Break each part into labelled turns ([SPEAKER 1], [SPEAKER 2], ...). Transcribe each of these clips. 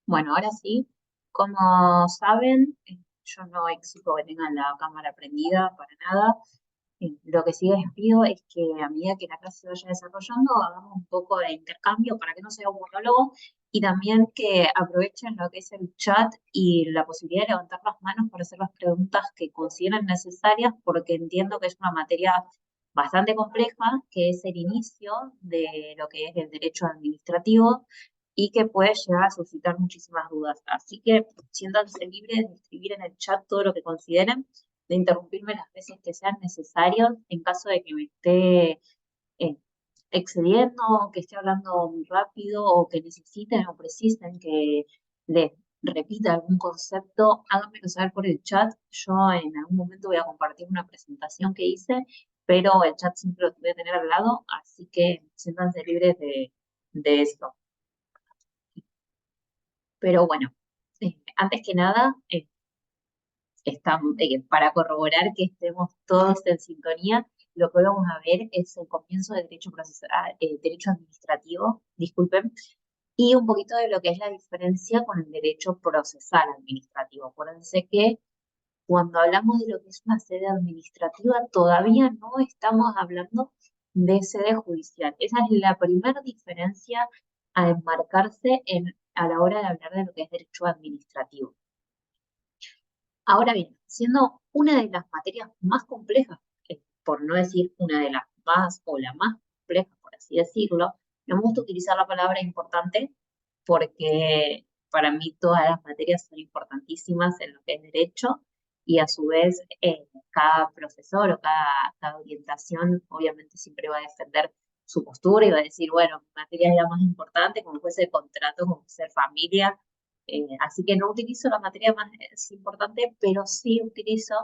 [SPEAKER 1] Bueno, ahora sí, como saben, yo no exijo que tengan la cámara prendida para nada. Lo que sí les pido es que a medida que la clase se vaya desarrollando, hagamos un poco de intercambio para que no sea un monólogo y también que aprovechen lo que es el chat y la posibilidad de levantar las manos para hacer las preguntas que consideren necesarias, porque entiendo que es una materia bastante compleja, que es el inicio de lo que es el derecho administrativo y que puede llegar a suscitar muchísimas dudas. Así que siéntanse libres de escribir en el chat todo lo que consideren, de interrumpirme las veces que sean necesarios en caso de que me esté eh, excediendo, que esté hablando muy rápido o que necesiten o precisen que les repita algún concepto, háganmelo saber por el chat. Yo en algún momento voy a compartir una presentación que hice, pero el chat siempre lo voy a tener al lado, así que siéntanse libres de eso. Pero bueno, antes que nada, para corroborar que estemos todos en sintonía, lo que hoy vamos a ver es el comienzo del derecho procesal, derecho administrativo, disculpen, y un poquito de lo que es la diferencia con el derecho procesal administrativo. Acuérdense que cuando hablamos de lo que es una sede administrativa, todavía no estamos hablando de sede judicial. Esa es la primera diferencia a enmarcarse a la hora de hablar de lo que es derecho administrativo. Ahora bien, siendo una de las materias más complejas, por no decir una de las más o la más compleja, por así decirlo, no me gusta utilizar la palabra importante porque para mí todas las materias son importantísimas en lo que es derecho y a su vez cada profesor o cada orientación obviamente siempre va a defender su postura y va a decir, bueno, mi materia es la más importante, como puede ser contrato, como puede ser familia, así que no utilizo la materia más importante, pero sí utilizo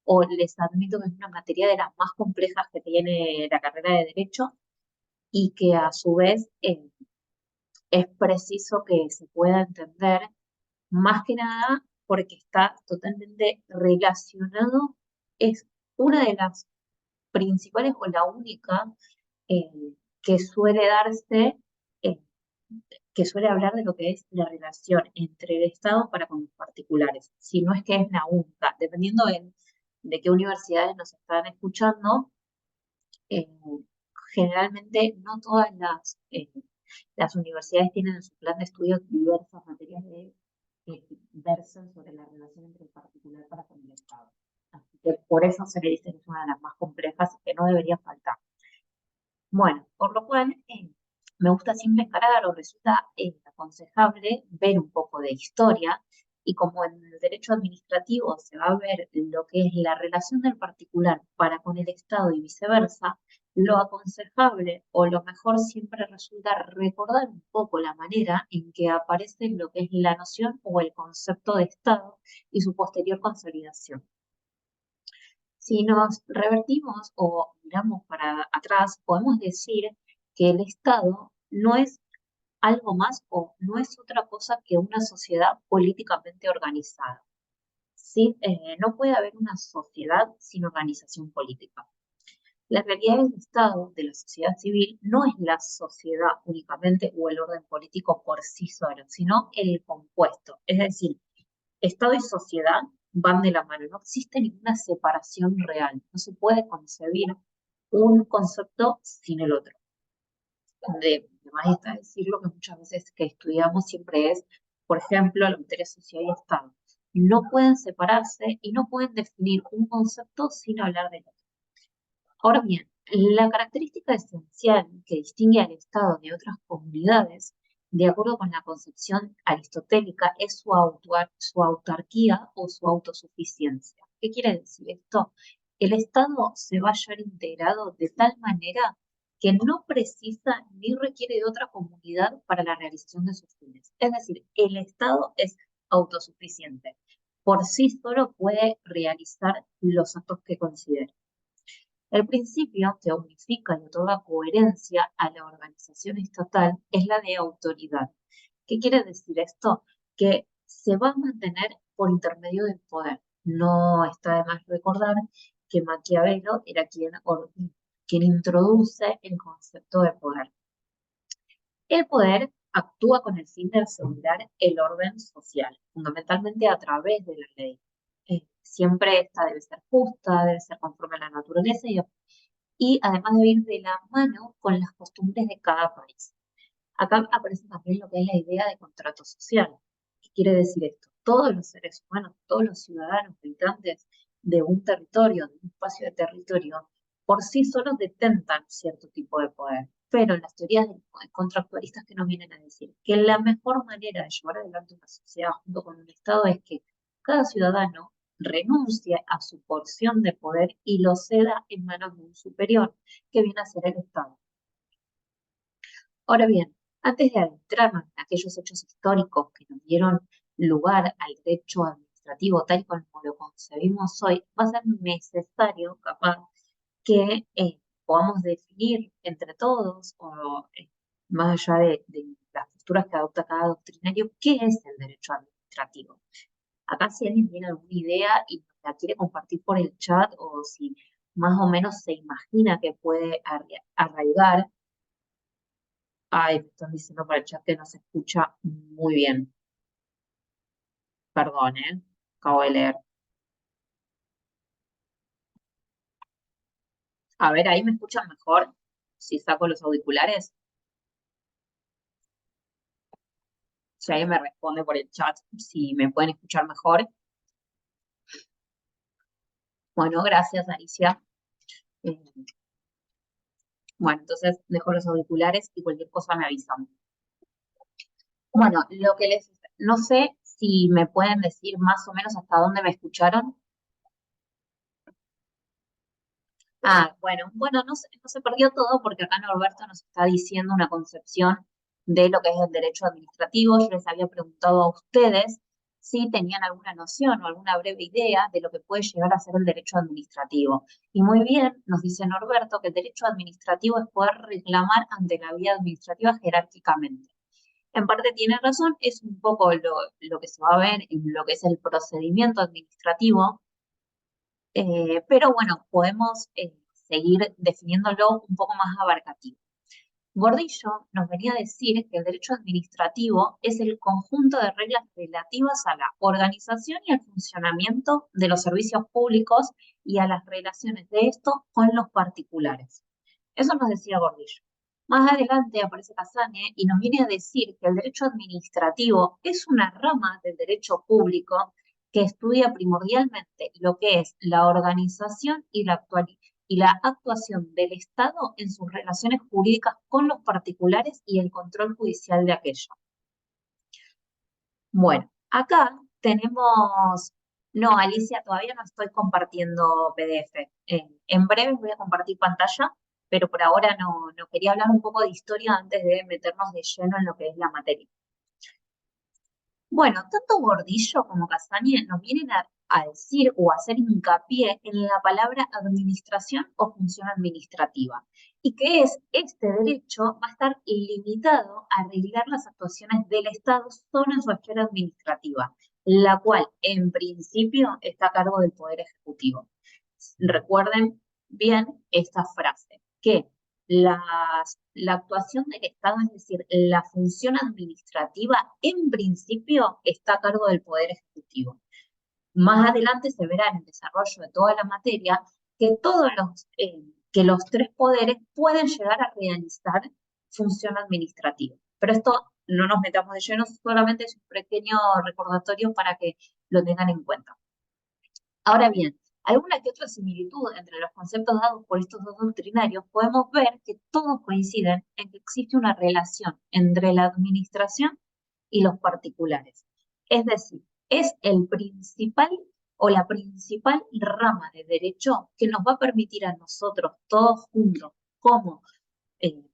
[SPEAKER 1] o les admito que es una materia de las más complejas que tiene la carrera de Derecho y que a su vez es preciso que se pueda entender más que nada porque está totalmente relacionado, es una de las principales o la única eh, que suele darse eh, que suele hablar de lo que es la relación entre el Estado para con los particulares, si no es que es la única, dependiendo de qué universidades nos están escuchando, eh, generalmente no todas las universidades tienen en su plan de estudio diversas materias que versan sobre la relación entre el particular para con el Estado. Así que por eso se le dice que es una de las más complejas y que no debería faltar. Bueno, por lo cual me gusta siempre encarar o resulta aconsejable ver un poco de historia y como en el derecho administrativo se va a ver lo que es la relación del particular para con el Estado y viceversa, lo aconsejable o lo mejor siempre resulta recordar un poco la manera en que aparece lo que es la noción o el concepto de Estado y su posterior consolidación. Si nos revertimos o miramos para atrás, podemos decir que el Estado no es algo más o no es otra cosa que una sociedad políticamente organizada. ¿Sí? No puede haber una sociedad sin organización política. La realidad del Estado, de la sociedad civil, no es la sociedad únicamente o el orden político por sí solo, sino el compuesto. Es decir, Estado y sociedad van de la mano, no existe ninguna separación real, no se puede concebir un concepto sin el otro. De más está decir lo que muchas veces que estudiamos siempre es, por ejemplo, la materia sociedad y Estado. No pueden separarse y no pueden definir un concepto sin hablar del otro. Ahora bien, la característica esencial que distingue al Estado de otras comunidades, de acuerdo con la concepción aristotélica, es su autarquía o su autosuficiencia. ¿Qué quiere decir esto? El Estado se va a hallar integrado de tal manera que no precisa ni requiere de otra comunidad para la realización de sus fines. Es decir, el Estado es autosuficiente. Por sí solo puede realizar los actos que considere. El principio que unifica y otorga coherencia a la organización estatal es la de autoridad. ¿Qué quiere decir esto? Que se va a mantener por intermedio del poder. No está de más recordar que Maquiavelo era quien introduce el concepto de poder. El poder actúa con el fin de asegurar el orden social, fundamentalmente a través de la ley. Siempre esta debe ser justa, debe ser conforme a la naturaleza y además debe ir de la mano con las costumbres de cada país. Acá aparece también lo que es la idea de contrato social. ¿Qué quiere decir esto? Todos los seres humanos, todos los ciudadanos, habitantes de un territorio, de un espacio de territorio, por sí solos detentan cierto tipo de poder. Pero las teorías contractualistas que nos vienen a decir que la mejor manera de llevar adelante una sociedad junto con un Estado es que cada ciudadano renuncie a su porción de poder y lo ceda en manos de un superior, que viene a ser el Estado. Ahora bien, antes de adentrarnos en aquellos hechos históricos que nos dieron lugar al derecho administrativo tal y como lo concebimos hoy, va a ser necesario, capaz, que podamos definir entre todos, o más allá de las posturas que adopta cada doctrinario, qué es el derecho administrativo. Acá si alguien tiene alguna idea y la quiere compartir por el chat, o si más o menos se imagina que puede arraigar. Ay, me están diciendo por el chat que no se escucha muy bien. Perdón, ¿eh? Acabo de leer. A ver, ahí me escuchan mejor si saco los auriculares. Si alguien me responde por el chat, si me pueden escuchar mejor. Bueno, gracias, Alicia. Eh, bueno, entonces dejo los auriculares y cualquier cosa me avisan. Bueno, no sé si me pueden decir más o menos hasta dónde me escucharon. Ah, bueno, no se perdió todo porque acá Norberto nos está diciendo una concepción de lo que es el derecho administrativo. Yo les había preguntado a ustedes si tenían alguna noción o alguna breve idea de lo que puede llegar a ser el derecho administrativo. Y muy bien, nos dice Norberto que el derecho administrativo es poder reclamar ante la vía administrativa jerárquicamente. En parte tiene razón, es un poco lo que se va a ver en lo que es el procedimiento administrativo, pero bueno, podemos seguir definiéndolo un poco más abarcativo. Gordillo nos venía a decir que el derecho administrativo es el conjunto de reglas relativas a la organización y al funcionamiento de los servicios públicos y a las relaciones de estos con los particulares. Eso nos decía Gordillo. Más adelante aparece Casagne y nos viene a decir que el derecho administrativo es una rama del derecho público que estudia primordialmente lo que es la organización y la actuación del Estado en sus relaciones jurídicas con los particulares y el control judicial de aquello. Bueno, acá tenemos, no, Alicia, todavía no estoy compartiendo PDF. En breve voy a compartir pantalla, pero por ahora no quería hablar un poco de historia antes de meternos de lleno en lo que es la materia. Bueno, tanto Gordillo como Castañe nos vienen a decir o a hacer hincapié en la palabra administración o función administrativa, y que este derecho va a estar limitado a regular las actuaciones del Estado solo en su esfera administrativa, la cual en principio está a cargo del Poder Ejecutivo. Recuerden bien esta frase, que la actuación del Estado, es decir, la función administrativa, en principio está a cargo del Poder Ejecutivo. Más adelante se verá en el desarrollo de toda la materia que que los tres poderes pueden llegar a realizar función administrativa. Pero esto no nos metamos de lleno, solamente es un pequeño recordatorio para que lo tengan en cuenta. Ahora bien, alguna que otra similitud entre los conceptos dados por estos dos doctrinarios, podemos ver que todos coinciden en que existe una relación entre la administración y los particulares. Es decir, es el principal o la principal rama de derecho que nos va a permitir a nosotros, todos juntos, como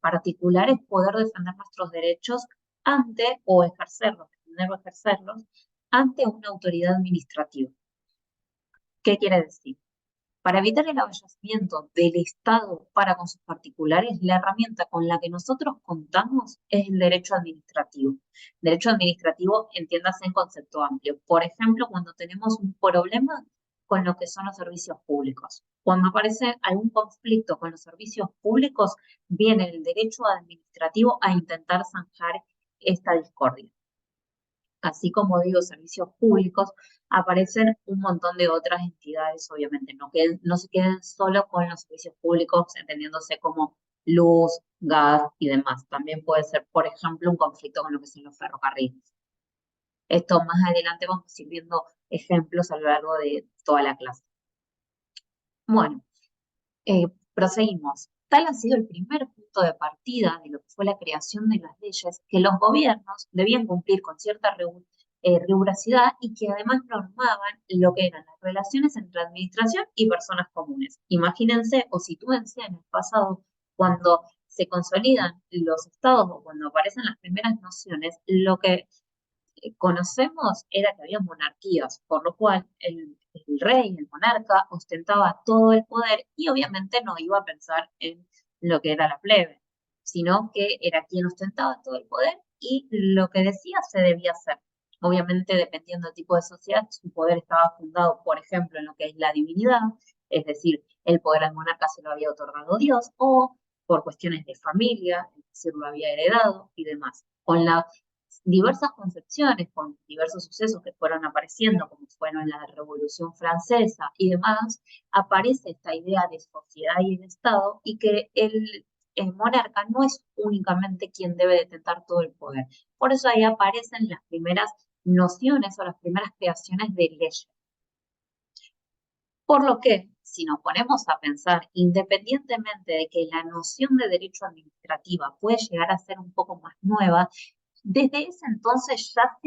[SPEAKER 1] particulares, poder defender nuestros derechos ante, o ejercerlos, defender o ejercerlos, ante una autoridad administrativa. ¿Qué quiere decir? Para evitar el avallamiento del Estado para con sus particulares, la herramienta con la que nosotros contamos es el derecho administrativo. Derecho administrativo, entiéndase en concepto amplio. Por ejemplo, cuando tenemos un problema con lo que son los servicios públicos. Cuando aparece algún conflicto con los servicios públicos, viene el derecho administrativo a intentar zanjar esta discordia. Así como digo, servicios públicos, aparecen un montón de otras entidades, obviamente, no se queden solo con los servicios públicos, entendiéndose como luz, gas y demás. También puede ser, por ejemplo, un conflicto con lo que son los ferrocarriles. Esto más adelante vamos a ir viendo ejemplos a lo largo de toda la clase. Bueno, proseguimos. Tal ha sido el primer punto de partida de lo que fue la creación de las leyes, que los gobiernos debían cumplir con cierta rigurosidad y que además normaban lo que eran las relaciones entre administración y personas comunes. Imagínense o sitúense en el pasado cuando se consolidan los estados o cuando aparecen las primeras nociones, lo que conocemos era que había monarquías, por lo cual el rey, el monarca, ostentaba todo el poder y obviamente no iba a pensar en lo que era la plebe, sino que era quien ostentaba todo el poder y lo que decía se debía hacer. Obviamente, dependiendo del tipo de sociedad, su poder estaba fundado, por ejemplo, en lo que es la divinidad, es decir, el poder al monarca se lo había otorgado Dios, o por cuestiones de familia, es decir, lo había heredado y demás. Con la diversas concepciones, con diversos sucesos que fueron apareciendo, como fueron la Revolución Francesa y demás, aparece esta idea de sociedad y de Estado y que el monarca no es únicamente quien debe detentar todo el poder. Por eso ahí aparecen las primeras nociones o las primeras creaciones de leyes. Por lo que, si nos ponemos a pensar, independientemente de que la noción de derecho administrativa puede llegar a ser un poco más nueva, desde ese entonces ya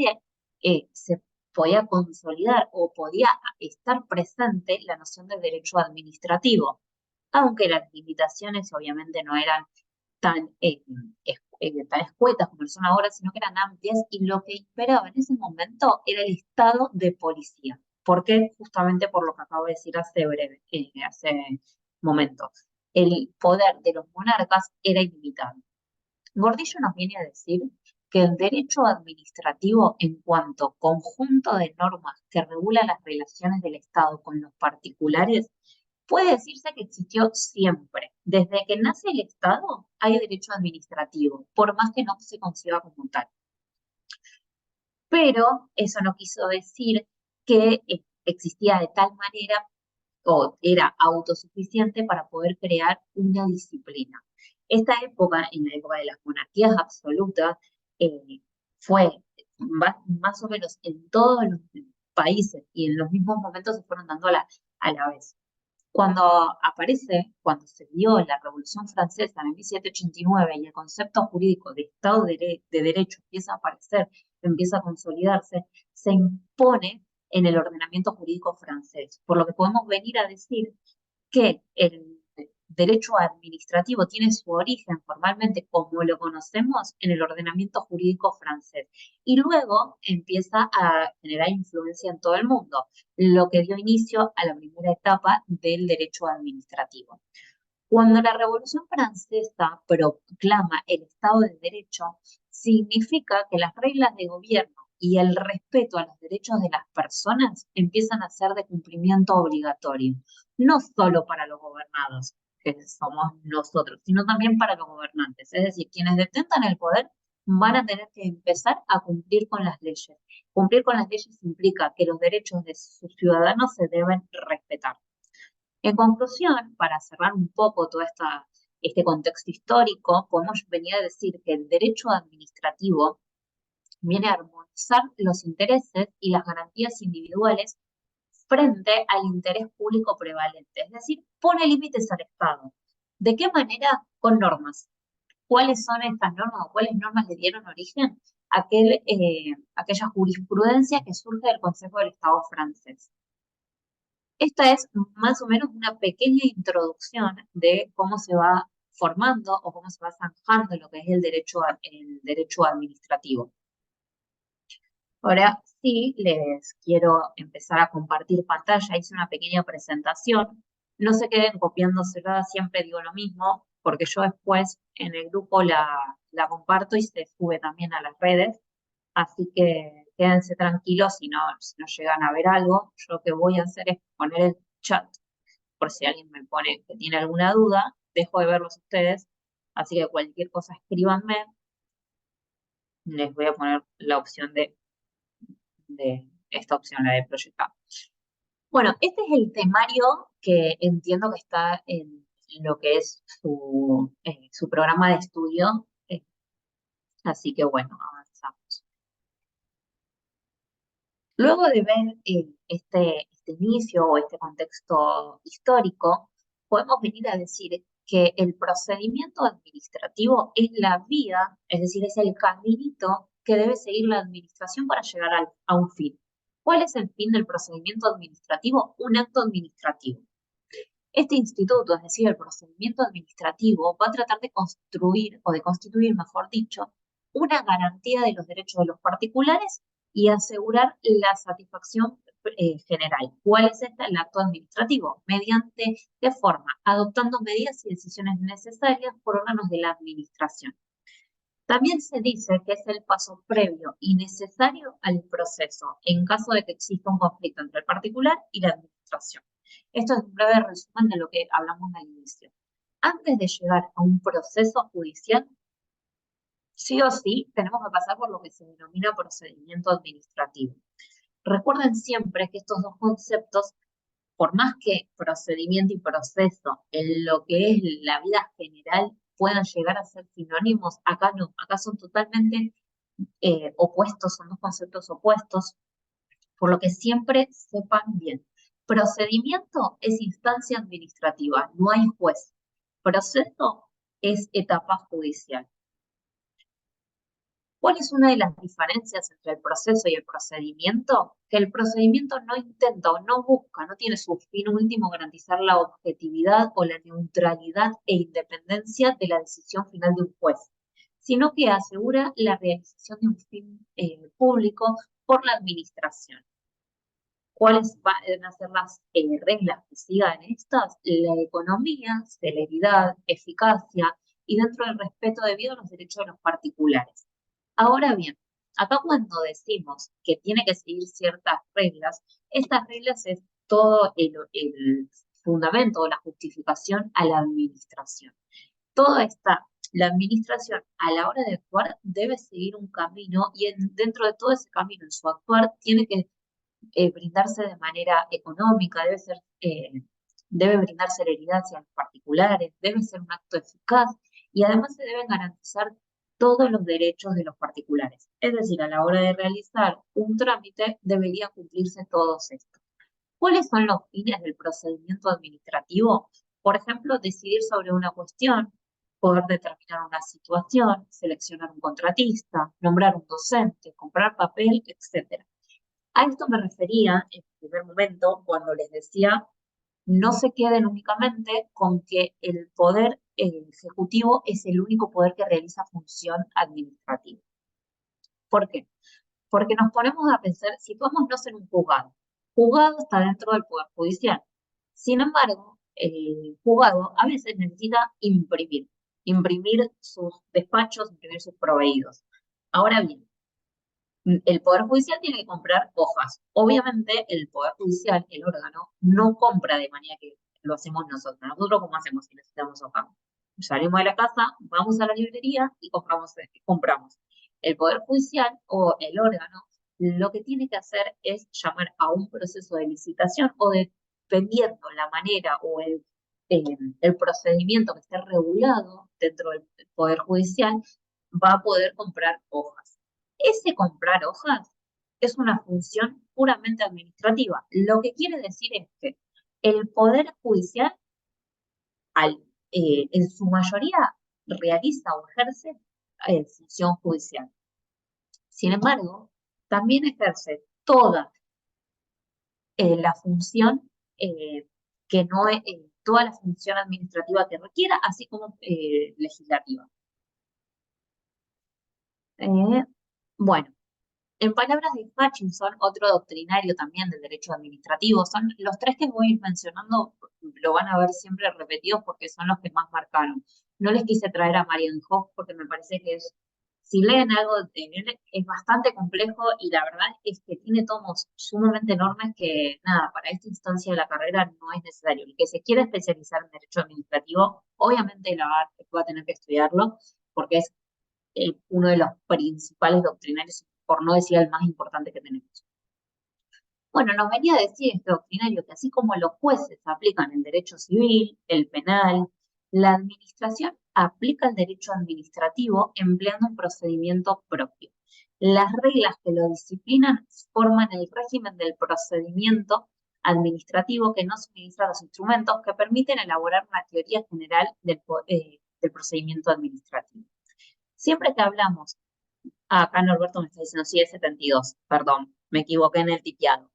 [SPEAKER 1] se podía consolidar o podía estar presente la noción de derecho administrativo, aunque las limitaciones obviamente no eran tan, tan escuetas como son ahora, sino que eran amplias y lo que imperaba en ese momento era el estado de policía. ¿Por qué? Justamente por lo que acabo de decir hace momento. El poder de los monarcas era ilimitado. Gordillo nos viene a decir que el derecho administrativo en cuanto conjunto de normas que regula las relaciones del Estado con los particulares puede decirse que existió siempre. Desde que nace el Estado hay derecho administrativo, por más que no se conciba como tal. Pero eso no quiso decir que existía de tal manera o era autosuficiente para poder crear una disciplina. Esta época, en la época de las monarquías absolutas, fue más o menos en todos los países y en los mismos momentos se fueron dando a la vez. Cuando se dio la Revolución Francesa en 1789 y el concepto jurídico de Estado de Derecho empieza a aparecer, empieza a consolidarse, se impone en el ordenamiento jurídico francés, por lo que podemos venir a decir que el derecho administrativo tiene su origen formalmente como lo conocemos en el ordenamiento jurídico francés y luego empieza a generar influencia en todo el mundo, lo que dio inicio a la primera etapa del derecho administrativo. Cuando la Revolución Francesa proclama el Estado de Derecho, significa que las reglas de gobierno y el respeto a los derechos de las personas empiezan a ser de cumplimiento obligatorio, no solo para los gobernados, que somos nosotros, sino también para los gobernantes. Es decir, quienes detentan el poder van a tener que empezar a cumplir con las leyes. Cumplir con las leyes implica que los derechos de sus ciudadanos se deben respetar. En conclusión, para cerrar un poco todo este contexto histórico, podemos venir a decir que el derecho administrativo viene a armonizar los intereses y las garantías individuales frente al interés público prevalente, es decir, pone límites al Estado. ¿De qué manera? Con normas. ¿Cuáles son estas normas o cuáles normas le dieron origen a aquella jurisprudencia que surge del Consejo del Estado francés? Esta es más o menos una pequeña introducción de cómo se va formando o cómo se va zanjando lo que es el derecho administrativo. Ahora sí, les quiero empezar a compartir pantalla. Hice una pequeña presentación. No se queden copiándosela, siempre digo lo mismo, porque yo después en el grupo la comparto y se sube también a las redes. Así que quédense tranquilos si no llegan a ver algo. Yo lo que voy a hacer es poner el chat por si alguien me pone que tiene alguna duda. Dejo de verlos ustedes. Así que cualquier cosa escríbanme. Les voy a poner la opción de esta opción, la de proyectar. Bueno, este es el temario que entiendo que está en lo que es su programa de estudio. Así que bueno, avanzamos. Luego de ver este inicio o este contexto histórico, podemos venir a decir que el procedimiento administrativo es la vía, es decir, es el caminito que debe seguir la administración para llegar a un fin. ¿Cuál es el fin del procedimiento administrativo? Un acto administrativo. Este instituto, es decir, el procedimiento administrativo, va a tratar de construir, o de constituir, mejor dicho, una garantía de los derechos de los particulares y asegurar la satisfacción general. ¿Cuál es esta? El acto administrativo. ¿Mediante qué forma? Adoptando medidas y decisiones necesarias por órganos de la administración. También se dice que es el paso previo y necesario al proceso en caso de que exista un conflicto entre el particular y la administración. Esto es un breve resumen de lo que hablamos al inicio. Antes de llegar a un proceso judicial, sí o sí tenemos que pasar por lo que se denomina procedimiento administrativo. Recuerden siempre que estos dos conceptos, por más que procedimiento y proceso en lo que es la vida general puedan llegar a ser sinónimos, acá no, acá son totalmente opuestos, son dos conceptos opuestos, por lo que siempre sepan bien. Procedimiento es instancia administrativa, no hay juez. Proceso es etapa judicial. ¿Cuál es una de las diferencias entre el proceso y el procedimiento? Que el procedimiento no intenta o no busca, no tiene su fin último garantizar la objetividad o la neutralidad e independencia de la decisión final de un juez, sino que asegura la realización de un fin público por la administración. ¿Cuáles van a ser las reglas que sigan estas? La economía, celeridad, eficacia y dentro del respeto debido a los derechos de los particulares. Ahora bien, acá cuando decimos que tiene que seguir ciertas reglas, estas reglas es todo el fundamento o la justificación a la administración. Toda la administración a la hora de actuar debe seguir un camino y dentro de todo ese camino en su actuar tiene que brindarse de manera económica, debe brindar celeridad hacia los particulares, debe ser un acto eficaz y además se deben garantizar todos los derechos de los particulares. Es decir, a la hora de realizar un trámite debería cumplirse todos estos. ¿Cuáles son los fines del procedimiento administrativo? Por ejemplo, decidir sobre una cuestión, poder determinar una situación, seleccionar un contratista, nombrar un docente, comprar papel, etc. A esto me refería en el primer momento cuando les decía no se queden únicamente con que el poder ejecutivo es el único poder que realiza función administrativa. ¿Por qué? Porque nos ponemos a pensar, situémonos en un juzgado. Juzgado está dentro del poder judicial. Sin embargo, el juzgado a veces necesita imprimir sus despachos, imprimir sus proveídos. Ahora bien, el Poder Judicial tiene que comprar hojas. Obviamente, el Poder Judicial, el órgano, no compra de manera que lo hacemos nosotros. Nosotros, ¿cómo hacemos si necesitamos hojas? Salimos de la casa, vamos a la librería y compramos. El Poder Judicial o el órgano lo que tiene que hacer es llamar a un proceso de licitación o dependiendo la manera o el procedimiento que esté regulado dentro del Poder Judicial, va a poder comprar hojas. Ese comprar hojas es una función puramente administrativa. Lo que quiere decir es que el Poder Judicial, en su mayoría, realiza o ejerce función judicial. Sin embargo, también ejerce toda la función que no es toda la función administrativa que requiera, así como legislativa. Bueno, en palabras de Hutchinson, otro doctrinario también del derecho administrativo, son los tres que voy a ir mencionando, lo van a ver siempre repetidos porque son los que más marcaron. No les quise traer a Marienhof porque me parece que si leen algo de él, es bastante complejo y la verdad es que tiene tomos sumamente enormes que, nada, para esta instancia de la carrera no es necesario. El que se quiera especializar en derecho administrativo, obviamente va a tener que estudiarlo porque es uno de los principales doctrinarios, por no decir el más importante que tenemos. Bueno, nos venía a decir este doctrinario que así como los jueces aplican el derecho civil, el penal, la administración aplica el derecho administrativo empleando un procedimiento propio. Las reglas que lo disciplinan forman el régimen del procedimiento administrativo que nos suministra los instrumentos que permiten elaborar una teoría general del procedimiento administrativo. Siempre que hablamos, acá Norberto me está diciendo, sí, es 72, perdón, me equivoqué en el tipiado.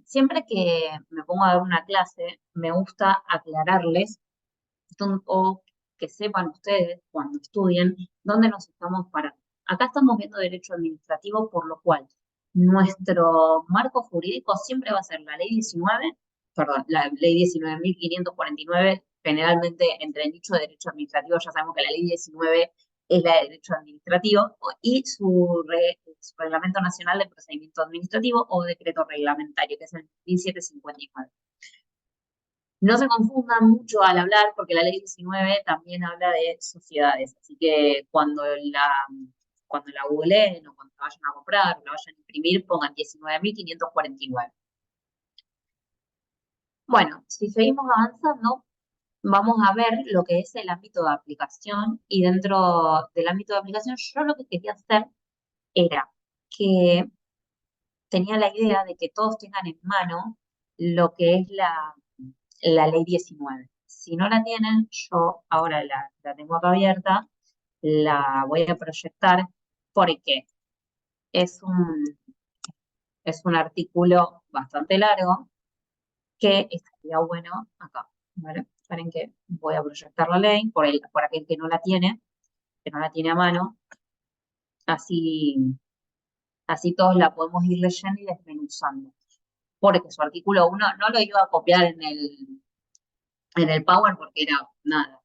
[SPEAKER 1] Siempre que me pongo a dar una clase, me gusta aclararles o que sepan ustedes cuando estudien dónde nos estamos parando. Acá estamos viendo derecho administrativo, por lo cual nuestro marco jurídico siempre va a ser la ley 19, perdón, la ley 19.549, generalmente entre el nicho de derecho administrativo ya sabemos que la ley 19 es la de derecho administrativo y su reglamento nacional de procedimiento administrativo o decreto reglamentario, que es el 1759. No se confundan mucho al hablar, porque la ley 19 también habla de sociedades, así que cuando la googleen o cuando la vayan a comprar o la vayan a imprimir, pongan 19.549. Bueno, si seguimos avanzando, vamos a ver lo que es el ámbito de aplicación, y dentro del ámbito de aplicación yo lo que quería hacer era que tenía la idea de que todos tengan en mano lo que es la ley 19. Si no la tienen, yo ahora la tengo acá abierta, la voy a proyectar porque es es un artículo bastante largo que estaría bueno acá, ¿vale? Esperen que voy a proyectar la ley por aquel que no la tiene a mano, así, así todos la podemos ir leyendo y desmenuzando. Porque su artículo 1 no lo iba a copiar en el Power porque era nada,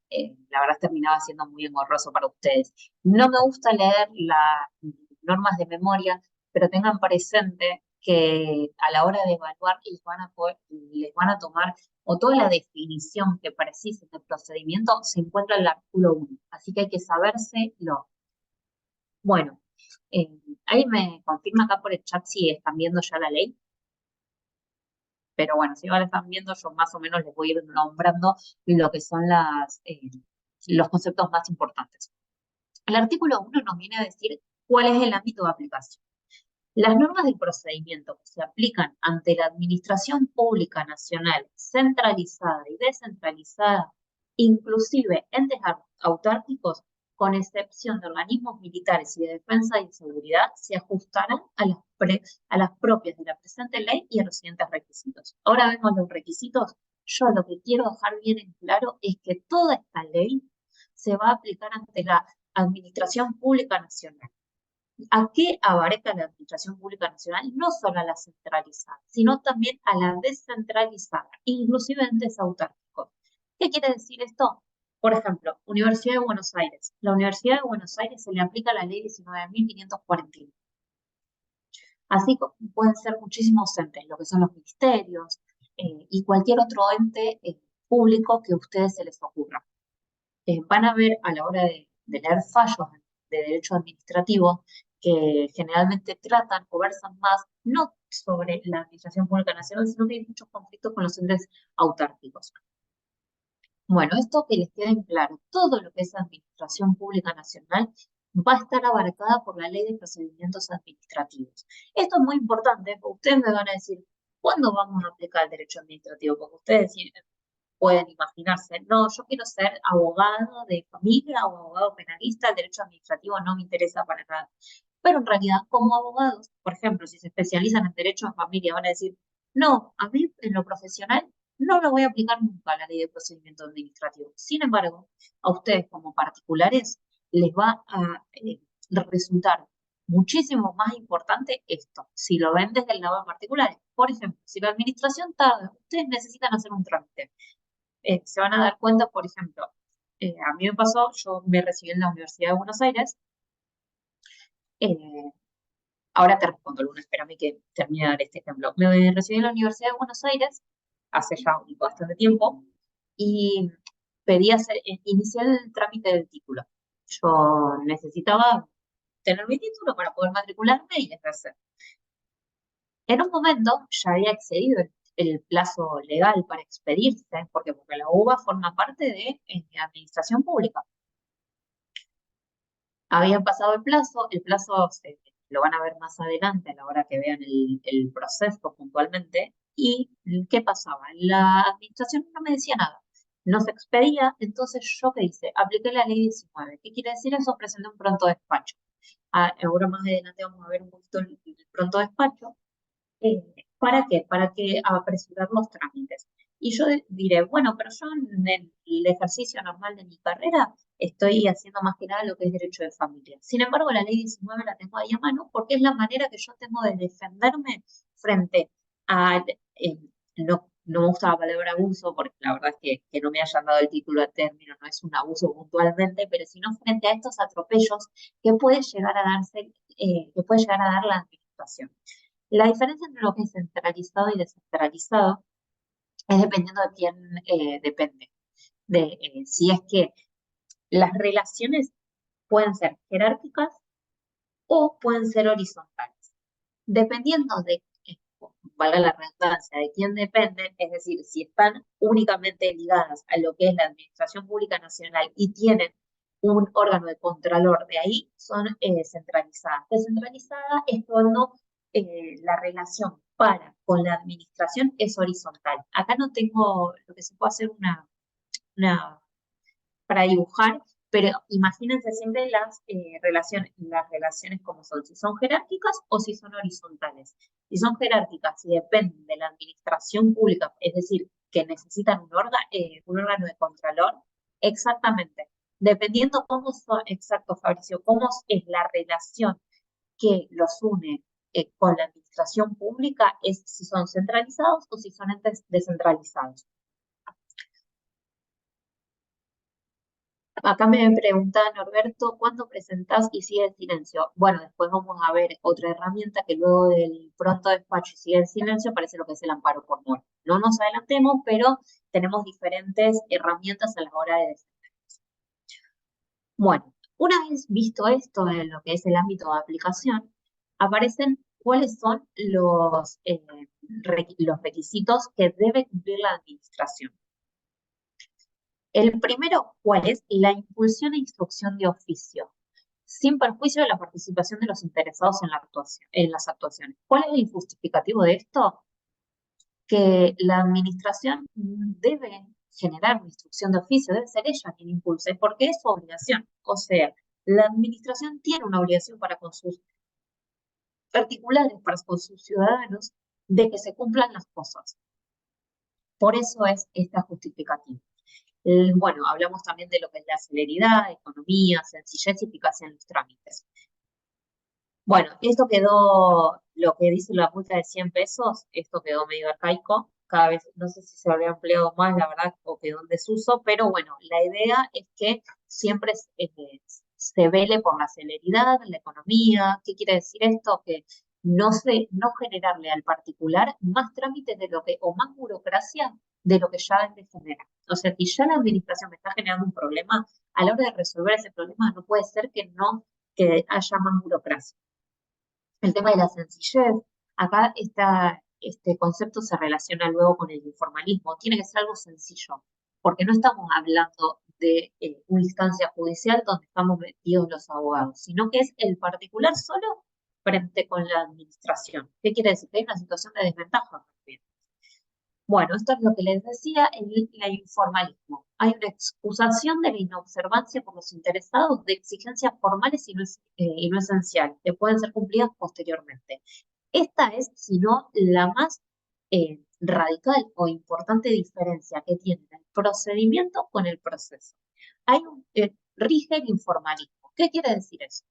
[SPEAKER 1] la verdad terminaba siendo muy engorroso para ustedes. No me gusta leer las normas de memoria, pero tengan presente que a la hora de evaluar les van a tomar o toda la definición que precisen del procedimiento se encuentra en el artículo 1, así que hay que sabérselo. Bueno, eh, ahí me confirma acá por el chat si están viendo ya la ley. Pero bueno, si no la están viendo, yo más o menos les voy a ir nombrando lo que son los conceptos más importantes. El artículo 1 nos viene a decir cuál es el ámbito de aplicación. Las normas del procedimiento que se aplican ante la Administración Pública Nacional centralizada y descentralizada, inclusive entes autárquicos, con excepción de organismos militares y de defensa y seguridad, se ajustarán a las propias de la presente ley y a los siguientes requisitos. Ahora vemos los requisitos. Yo lo que quiero dejar bien en claro es que toda esta ley se va a aplicar ante la Administración Pública Nacional. ¿A qué abarca la Administración Pública Nacional? No solo a la centralizada, sino también a la descentralizada, inclusive entes autárquicos. ¿Qué quiere decir esto? Por ejemplo, Universidad de Buenos Aires. La Universidad de Buenos Aires se le aplica la ley 19.549. Así pueden ser muchísimos entes, lo que son los ministerios y cualquier otro ente público que a ustedes se les ocurra. Van a ver a la hora de leer fallos de derecho administrativo que generalmente tratan o versan más no sobre la Administración Pública Nacional, sino que hay muchos conflictos con los entes autárquicos. Bueno, esto que les quede en claro, todo lo que es Administración Pública Nacional va a estar abarcada por la Ley de Procedimientos Administrativos. Esto es muy importante, porque ustedes me van a decir, ¿cuándo vamos a aplicar el derecho administrativo? Porque ustedes pueden imaginarse, no, yo quiero ser abogado de familia o abogado penalista, el derecho administrativo no me interesa para nada. Pero en realidad, como abogados, por ejemplo, si se especializan en derecho de familia, van a decir, no, a mí en lo profesional no lo voy a aplicar nunca la ley de procedimiento administrativo. Sin embargo, a ustedes como particulares les va a resultar muchísimo más importante esto, si lo ven desde el lado de particulares. Por ejemplo, si la administración tarda, ustedes necesitan hacer un trámite. Se van a dar cuenta, por ejemplo, a mí me pasó, yo me recibí en la Universidad de Buenos Aires, eh, ahora te respondo, Luna, espérame que termine de dar este ejemplo. Me recibí en la Universidad de Buenos Aires hace ya bastante tiempo y inicié el trámite del título. Yo necesitaba tener mi título para poder matricularme y ejercer. En un momento ya había excedido el plazo legal para expedirse, porque la UBA forma parte de administración pública. Habían pasado el plazo lo van a ver más adelante a la hora que vean el proceso puntualmente. ¿Y qué pasaba? La administración no me decía nada, no se expedía, entonces yo qué hice, apliqué la ley 19. ¿Qué quiere decir eso? Presenté un pronto despacho. Ahora más adelante vamos a ver un poquito el pronto despacho. Eh, ¿Para qué? Para que apresurar los trámites. Y yo diré, bueno, pero yo en el ejercicio normal de mi carrera estoy haciendo más que nada lo que es derecho de familia. Sin embargo, la ley 19 la tengo ahí a mano porque es la manera que yo tengo de defenderme frente a, eh, no me gusta la palabra abuso, porque la verdad es que no me hayan dado el título a término, no es un abuso puntualmente, pero sino frente a estos atropellos que puede llegar a darse, que puede llegar a dar la administración. La diferencia entre lo que es centralizado y descentralizado es dependiendo de quién depende. Si es que las relaciones pueden ser jerárquicas o pueden ser horizontales. Dependiendo de, valga la redundancia, de quién dependen, es decir, si están únicamente ligadas a lo que es la Administración Pública Nacional y tienen un órgano de contralor de ahí, son centralizadas. Descentralizada es cuando la relación para con la administración es horizontal. Acá no tengo lo que se puede hacer una para dibujar, pero imagínense siempre las relaciones como son, si son jerárquicas o si son horizontales. Si son jerárquicas y dependen de la administración pública, es decir, que necesitan un órgano de contralor, exactamente. Dependiendo cómo son, exacto, Fabricio, cómo es la relación que los une con la administración pública, es si son centralizados o si son entes descentralizados. Acá me pregunta Norberto, ¿cuándo presentás y sigue el silencio? Bueno, después vamos a ver otra herramienta que luego del pronto despacho y sigue el silencio aparece lo que es el amparo por mora. No nos adelantemos, pero tenemos diferentes herramientas a la hora de defender. Bueno, una vez visto esto en lo que es el ámbito de aplicación, aparecen cuáles son los requisitos que debe cumplir la administración. El primero, ¿cuál es? La impulsión e instrucción de oficio, sin perjuicio de la participación de los interesados en las actuaciones. ¿Cuál es el justificativo de esto? Que la administración debe generar una instrucción de oficio, debe ser ella quien impulse, porque es su obligación. O sea, la administración tiene una obligación para con sus particulares, para con sus ciudadanos, de que se cumplan las cosas. Por eso es esta justificativa. Bueno, hablamos también de lo que es la celeridad, economía, sencillez y eficacia en los trámites. Bueno, esto quedó, lo que dice la multa de 100 pesos, esto quedó medio arcaico. Cada vez, no sé si se habría empleado más, la verdad, o quedó en desuso, pero bueno, la idea es que siempre se vele por la celeridad, la economía. ¿Qué quiere decir esto? Que no generarle al particular más trámites de lo que, o más burocracia de lo que ya le genera. O sea, si ya la administración me está generando un problema, a la hora de resolver ese problema no puede ser que haya más burocracia. El tema de la sencillez, acá este concepto se relaciona luego con el informalismo. Tiene que ser algo sencillo, porque no estamos hablando de una instancia judicial donde estamos metidos los abogados, sino que es el particular solo frente con la administración. ¿Qué quiere decir? Que hay una situación de desventaja también. Bueno, esto es lo que les decía, el informalismo. Hay una excusación de la inobservancia por los interesados de exigencias formales y no esenciales, que pueden ser cumplidas posteriormente. Esta es, si no, la más radical o importante diferencia que tiene el procedimiento con el proceso. Rige el informalismo. ¿Qué quiere decir eso?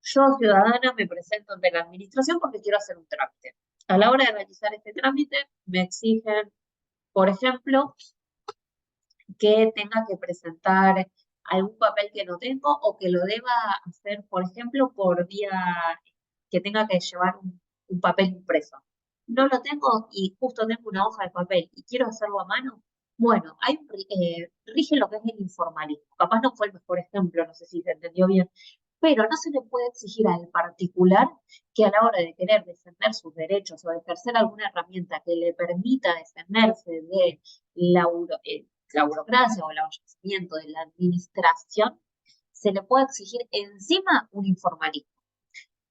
[SPEAKER 1] Yo, ciudadana, me presento ante la administración porque quiero hacer un trámite. A la hora de realizar este trámite, me exigen, por ejemplo, que tenga que presentar algún papel que no tengo o que lo deba hacer, por ejemplo, por vía que tenga que llevar un papel impreso. No lo tengo y justo tengo una hoja de papel y quiero hacerlo a mano. Bueno, rige lo que es el informalismo. Capaz no fue el mejor ejemplo, no sé si se entendió bien, pero no se le puede exigir al particular que a la hora de querer defender sus derechos o de ejercer alguna herramienta que le permita defenderse de la burocracia o el avasalamiento de la administración, se le puede exigir encima un informalismo.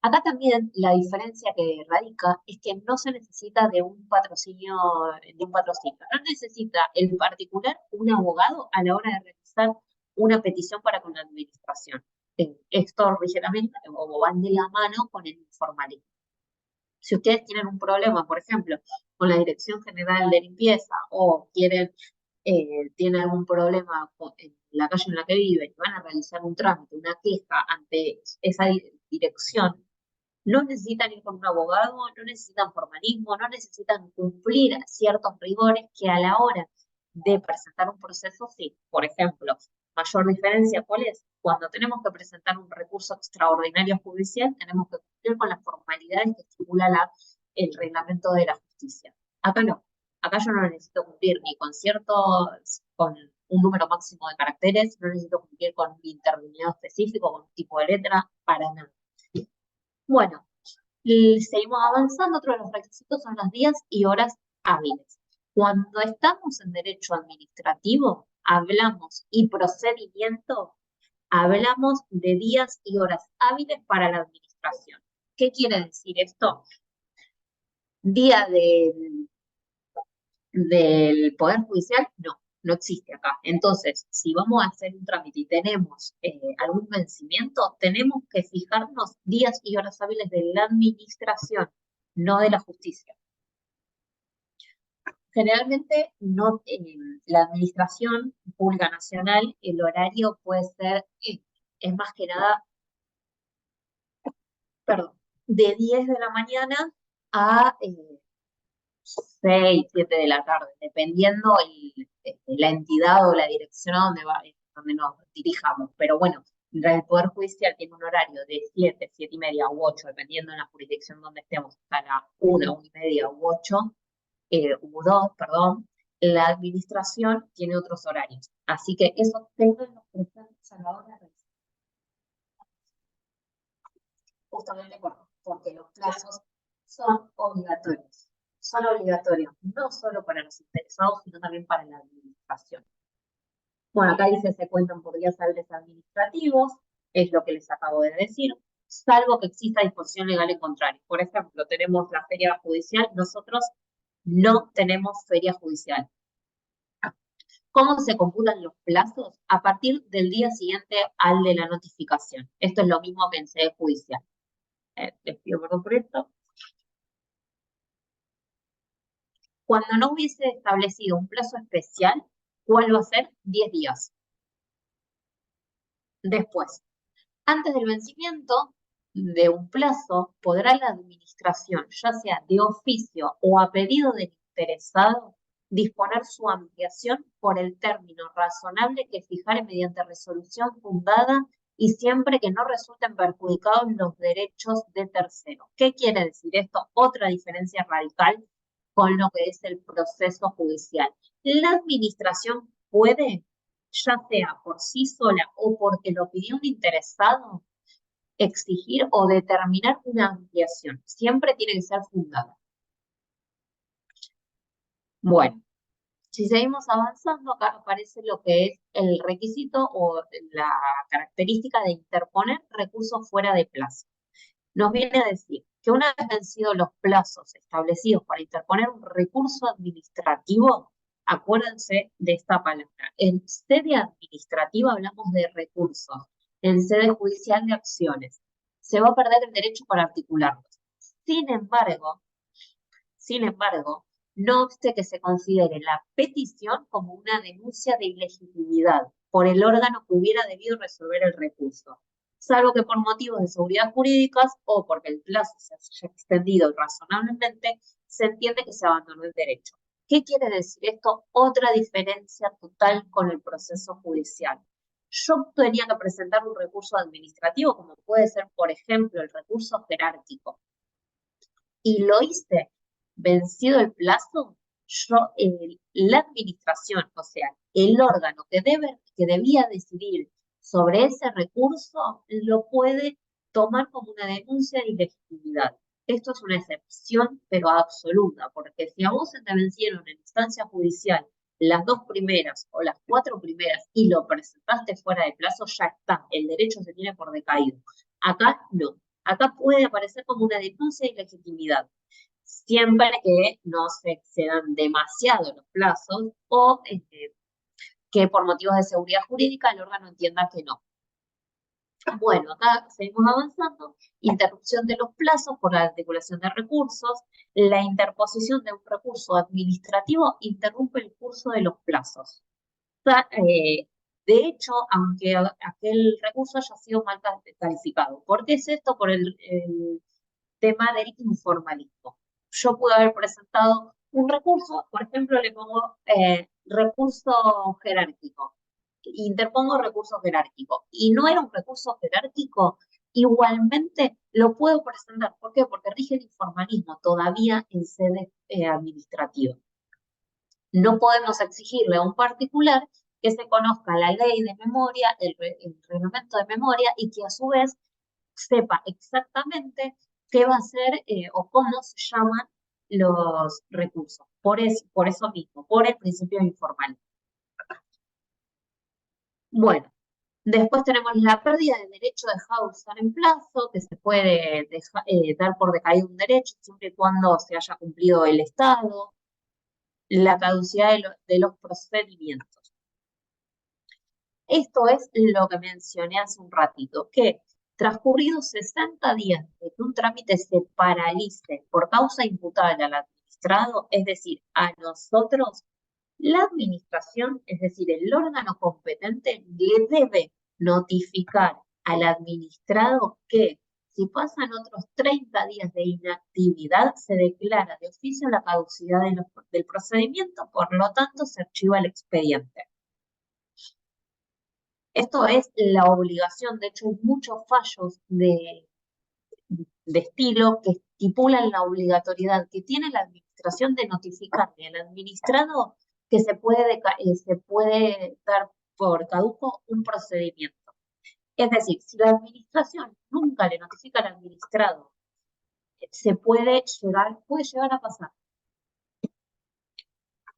[SPEAKER 1] Acá también la diferencia que radica es que no se necesita de un patrocinio. No necesita el particular un abogado a la hora de realizar una petición para con la administración. Esto rige también o van de la mano con el formalismo. Si ustedes tienen un problema, por ejemplo, con la Dirección General de Limpieza o tienen algún problema en la calle en la que viven y van a realizar un trámite, una queja ante esa dirección, no necesitan ir con un abogado, no necesitan formalismo, no necesitan cumplir ciertos rigores que a la hora de presentar un proceso, sí. Por ejemplo, mayor diferencia, ¿cuál es? Cuando tenemos que presentar un recurso extraordinario judicial, tenemos que cumplir con las formalidades que estipula el reglamento de la justicia. Acá no. Acá yo no necesito cumplir ni con un número máximo de caracteres, no necesito cumplir con un interlineado específico, con un tipo de letra, para nada. Bueno, y seguimos avanzando. Otro de los requisitos son los días y horas hábiles. Cuando estamos en derecho administrativo, hablamos y procedimiento, hablamos de días y horas hábiles para la administración. ¿Qué quiere decir esto? Día del Poder Judicial, no existe acá. Entonces, si vamos a hacer un trámite y tenemos algún vencimiento, tenemos que fijarnos días y horas hábiles de la administración, no de la justicia. Generalmente, no, la administración pública nacional, el horario puede ser, es más que nada, perdón, de 10 de la mañana a 6, 7 de la tarde, dependiendo la entidad o la dirección a donde nos dirijamos. Pero bueno, el Poder Judicial tiene un horario de 7, 7 y media u 8, dependiendo de la jurisdicción donde estemos, hasta las 1, 1 y media u 8, u 2, perdón. La administración tiene otros horarios. Así que eso tenganlo presentes a la hora de realizar, justamente porque los plazos son obligatorios. Son obligatorios, no solo para los interesados, sino también para la administración. Bueno, acá dice se cuentan por días hábiles administrativos, es lo que les acabo de decir, salvo que exista disposición legal en contrario. Por ejemplo, tenemos la feria judicial, nosotros no tenemos feria judicial. ¿Cómo se computan los plazos? A partir del día siguiente al de la notificación. Esto es lo mismo que en sede judicial. Les pido perdón por esto. Cuando no hubiese establecido un plazo especial, ¿cuál va a ser? 10 días. Después, antes del vencimiento de un plazo, podrá la administración, ya sea de oficio o a pedido del interesado, disponer su ampliación por el término razonable que fijare mediante resolución fundada y siempre que no resulten perjudicados los derechos de terceros. ¿Qué quiere decir esto? Otra diferencia radical con lo que es el proceso judicial. La administración puede, ya sea por sí sola o porque lo pidió un interesado, exigir o determinar una ampliación. Siempre tiene que ser fundada. Bueno, si seguimos avanzando, acá aparece lo que es el requisito o la característica de interponer recursos fuera de plazo. Nos viene a decir que una vez vencidos los plazos establecidos para interponer un recurso administrativo, acuérdense de esta palabra. En sede administrativa hablamos de recursos, en sede judicial de acciones. Se va a perder el derecho para articularlos. Sin embargo, no obste que se considere la petición como una denuncia de ilegitimidad por el órgano que hubiera debido resolver el recurso, salvo que por motivos de seguridad jurídicas o porque el plazo se haya extendido razonablemente, se entiende que se abandonó el derecho. ¿Qué quiere decir esto? Otra diferencia total con el proceso judicial. Yo tenía que presentar un recurso administrativo, como puede ser, por ejemplo, el recurso jerárquico, y lo hice vencido el plazo, la administración, o sea, el órgano que debía decidir sobre ese recurso, lo puede tomar como una denuncia de ilegitimidad. Esto es una excepción, pero absoluta, porque si a vos se te vencieron en instancia judicial las dos primeras o las cuatro primeras y lo presentaste fuera de plazo, ya está, el derecho se tiene por decaído. Acá no, acá puede aparecer como una denuncia de ilegitimidad, siempre que no se excedan demasiado los plazos o que por motivos de seguridad jurídica el órgano entienda que no. Bueno, acá seguimos avanzando. Interrupción de los plazos por la articulación de recursos. La interposición de un recurso administrativo interrumpe el curso de los plazos. O sea, de hecho, aunque aquel recurso haya sido mal calificado. ¿Por qué es esto? Por el tema del informalismo. Yo pude haber presentado un recurso, por ejemplo, le pongo recurso jerárquico, interpongo recurso jerárquico, y no era un recurso jerárquico, igualmente lo puedo presentar. ¿Por qué? Porque rige el informalismo todavía en sede administrativa. No podemos exigirle a un particular que se conozca la ley de memoria, el reglamento de memoria, y que a su vez sepa exactamente qué va a hacer o cómo se llaman los recursos. Por eso mismo, por el principio informal. Bueno, después tenemos la pérdida del derecho dejado de usar en plazo, que se puede dar por decaído un derecho siempre y cuando se haya cumplido el estado, la caducidad de los procedimientos. Esto es lo que mencioné hace un ratito, que transcurridos 60 días de que un trámite se paralice por causa imputable al administrado, es decir, a nosotros, la administración, es decir, el órgano competente, le debe notificar al administrado que si pasan otros 30 días de inactividad, se declara de oficio la caducidad del procedimiento, por lo tanto, se archiva el expediente. Esto es la obligación, de hecho hay muchos fallos de estilo que estipulan la obligatoriedad que tiene la administración de notificarle al administrado que se puede dar por caduco un procedimiento. Es decir, si la administración nunca le notifica al administrado, puede llegar a pasar.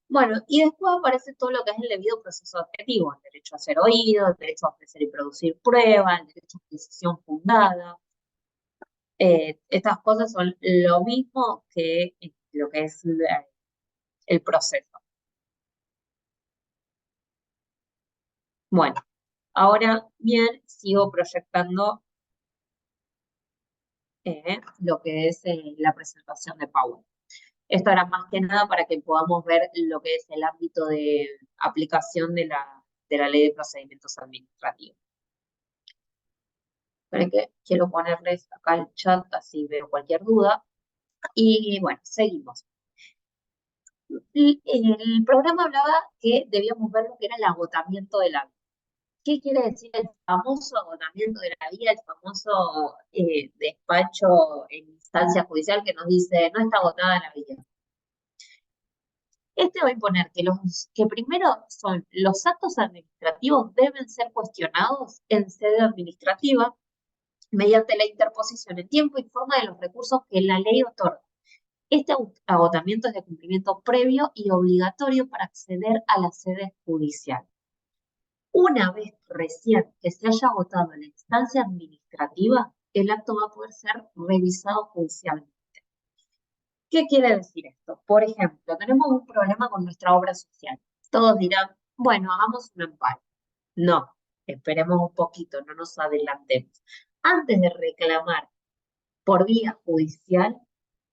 [SPEAKER 1] Bueno, y después aparece todo lo que es el debido proceso objetivo, el derecho a ser oído, el derecho a ofrecer y producir pruebas, el derecho a adquisición fundada. Estas cosas son lo mismo que lo que es el proceso. Bueno, ahora bien, sigo proyectando lo que es la presentación de Power. Esto era más que nada para que podamos ver lo que es el ámbito de aplicación de la Ley de Procedimientos Administrativos. Esperen que quiero ponerles acá el chat, así veo cualquier duda. Y bueno, seguimos. El programa hablaba que debíamos ver lo que era el agotamiento de la vida. ¿Qué quiere decir el famoso agotamiento de la vida, el famoso despacho en instancia judicial que nos dice no está agotada la vida? Este va a imponer que primero son los actos administrativos deben ser cuestionados en sede administrativa mediante la interposición en tiempo y forma de los recursos que la ley otorga. Este agotamiento es de cumplimiento previo y obligatorio para acceder a la sede judicial. Una vez recién que se haya agotado la instancia administrativa, el acto va a poder ser revisado judicialmente. ¿Qué quiere decir esto? Por ejemplo, tenemos un problema con nuestra obra social. Todos dirán, bueno, hagamos un amparo. No, esperemos un poquito, no nos adelantemos. Antes de reclamar por vía judicial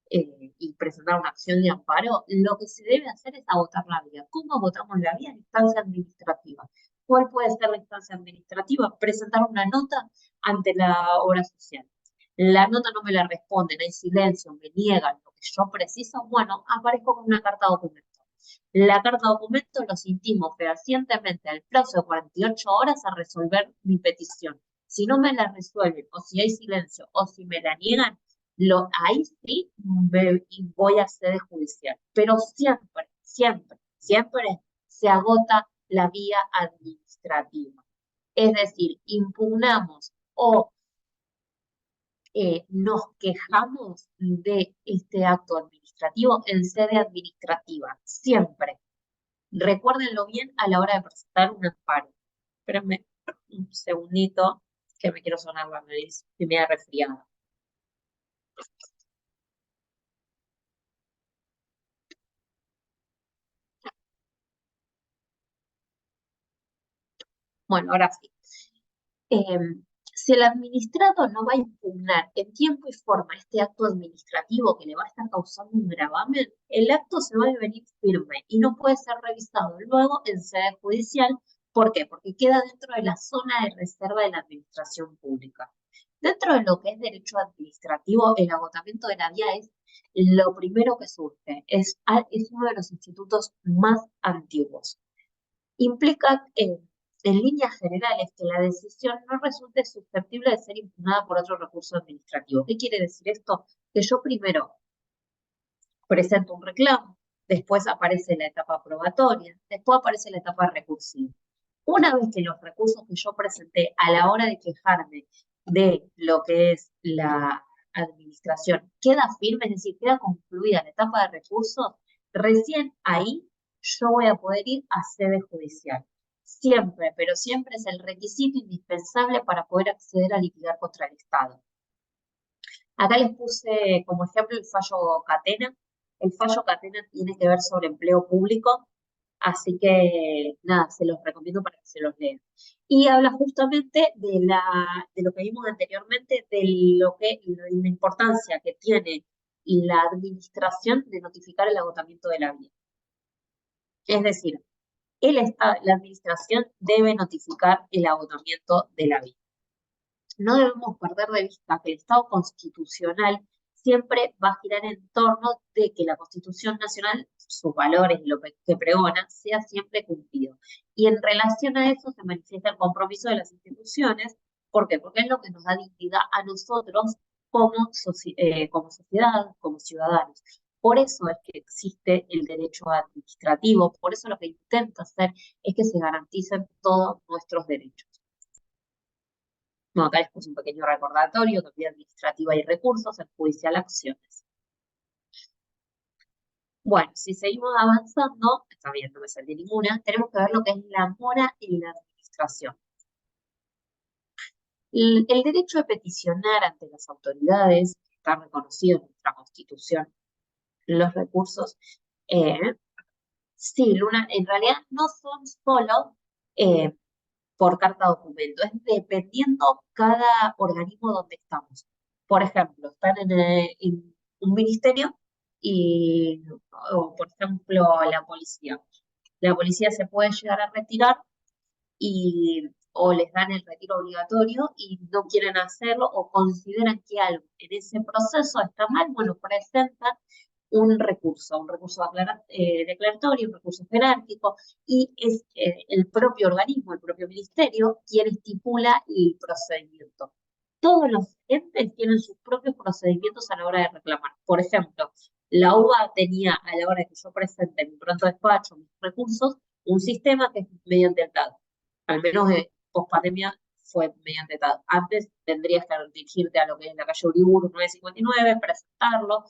[SPEAKER 1] y presentar una acción de amparo, lo que se debe hacer es agotar la vía. ¿Cómo agotamos la vía? En instancia administrativa. ¿Cuál puede ser la instancia administrativa? Presentar una nota ante la obra social. La nota no me la responden, hay silencio, me niegan lo que yo preciso. Bueno, aparezco con una carta documento. La carta documento los intimo fehacientemente al plazo de 48 horas a resolver mi petición. Si no me la resuelven, o si hay silencio, o si me la niegan, ahí sí voy a sede judicial. Pero siempre, siempre se agota la vía administrativa. Es decir, impugnamos o nos quejamos de este acto administrativo en sede administrativa, siempre. Recuérdenlo bien a la hora de presentar un amparo. Espérenme un segundito que me quiero sonar la nariz, que me ha resfriado. Bueno, ahora sí. Si el administrado no va a impugnar en tiempo y forma este acto administrativo que le va a estar causando un gravamen, el acto se va a devenir firme y no puede ser revisado luego en sede judicial. ¿Por qué? Porque queda dentro de la zona de reserva de la administración pública. Dentro de lo que es derecho administrativo, el agotamiento de la vía es lo primero que surge, es uno de los institutos más antiguos. Implica en líneas generales que la decisión no resulte susceptible de ser impugnada por otro recurso administrativo. ¿Qué quiere decir esto? Que yo primero presento un reclamo, después aparece la etapa probatoria, después aparece la etapa recursiva. Una vez que los recursos que yo presenté a la hora de quejarme de lo que es la administración queda firme, es decir, queda concluida la etapa de recursos, recién ahí yo voy a poder ir a sede judicial. Siempre, pero siempre es el requisito indispensable para poder acceder a litigar contra el Estado. Acá les puse como ejemplo el fallo Catena. El fallo Catena tiene que ver sobre empleo público, así que nada, se los recomiendo para que se los lean. Y habla justamente de lo que vimos anteriormente, de la importancia que tiene la administración de notificar el agotamiento de la vía. Es decir, la administración debe notificar el agotamiento de la vía. No debemos perder de vista que el Estado constitucional siempre va a girar en torno de que la Constitución Nacional, sus valores y lo que pregona, sea siempre cumplido. Y en relación a eso se manifiesta el compromiso de las instituciones. ¿Por qué? Porque es lo que nos da dignidad a nosotros como sociedad, como ciudadanos. Por eso es que existe el derecho administrativo, por eso lo que intenta hacer es que se garanticen todos nuestros derechos. No, acá les puse un pequeño recordatorio, vía administrativa y recursos, en judicial acciones. Bueno, si seguimos avanzando, está bien, no me salté ninguna, tenemos que ver lo que es la mora y la administración. El derecho de peticionar ante las autoridades, que está reconocido en nuestra Constitución, los recursos, sí, Luna, en realidad no son solo por carta documento, es dependiendo cada organismo donde estamos. Por ejemplo, están en un ministerio o por ejemplo, la policía. La policía se puede llegar a retirar o les dan el retiro obligatorio y no quieren hacerlo o consideran que algo en ese proceso está mal, bueno, presentan un recurso declaratorio, un recurso jerárquico, y es el propio organismo, el propio ministerio, quien estipula el procedimiento. Todos los entes tienen sus propios procedimientos a la hora de reclamar. Por ejemplo, la UBA tenía a la hora de que yo presente mi pronto despacho, mis recursos, un sistema que es mediante el TAD. Al menos de pospandemia fue mediante TAD. Antes tendrías que dirigirte a lo que es la calle Uriburu 959, presentarlo.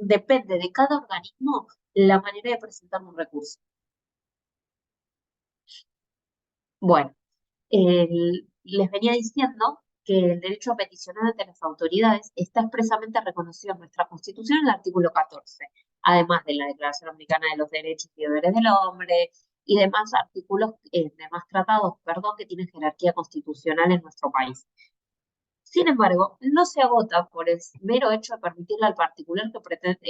[SPEAKER 1] Depende de cada organismo la manera de presentar un recurso. Bueno, les venía diciendo que el derecho a peticionar ante las autoridades está expresamente reconocido en nuestra Constitución en el artículo 14, además de la Declaración Americana de los Derechos y Deberes del Hombre y demás artículos, demás tratados, perdón, que tienen jerarquía constitucional en nuestro país. Sin embargo, no se agota por el mero hecho de permitirle al particular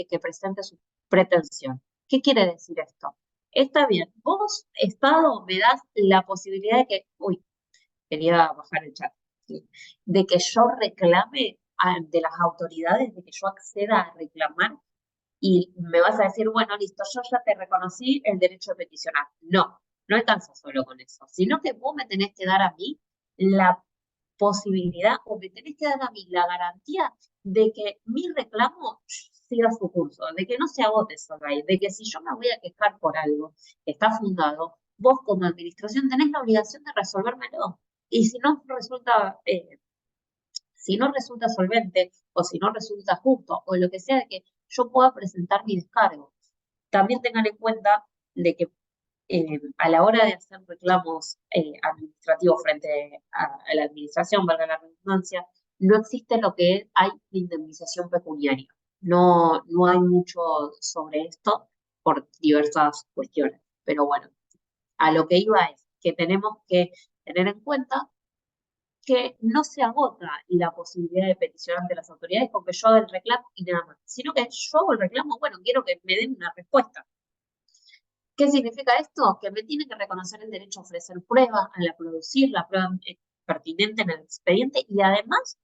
[SPEAKER 1] que presente su pretensión. ¿Qué quiere decir esto? Está bien, vos, Estado, me das la posibilidad de que, quería bajar el chat, ¿sí? De que yo reclame ante las autoridades, de que yo acceda a reclamar y me vas a decir, bueno, listo, yo ya te reconocí el derecho de peticionar. No, no alcanza solo con eso, sino que vos me tenés que dar a mí la posibilidad o me tenés que dar a mí la garantía de que mi reclamo siga su curso, de que no se agote esa ley, de que si yo me voy a quejar por algo que está fundado, vos como administración tenés la obligación de resolvérmelo. Y si no resulta solvente o si no resulta justo o lo que sea, de que yo pueda presentar mi descargo. También tengan en cuenta de que a la hora de hacer reclamos administrativos frente a la administración, valga la redundancia, no existe lo que hay de indemnización pecuniaria. No, no hay mucho sobre esto por diversas cuestiones. Pero bueno, a lo que iba es que tenemos que tener en cuenta que no se agota la posibilidad de peticionar ante las autoridades con que yo haga el reclamo y nada más, sino que yo hago el reclamo, bueno, quiero que me den una respuesta. ¿Qué significa esto? Que me tiene que reconocer el derecho a ofrecer pruebas, a producir la prueba pertinente en el expediente y además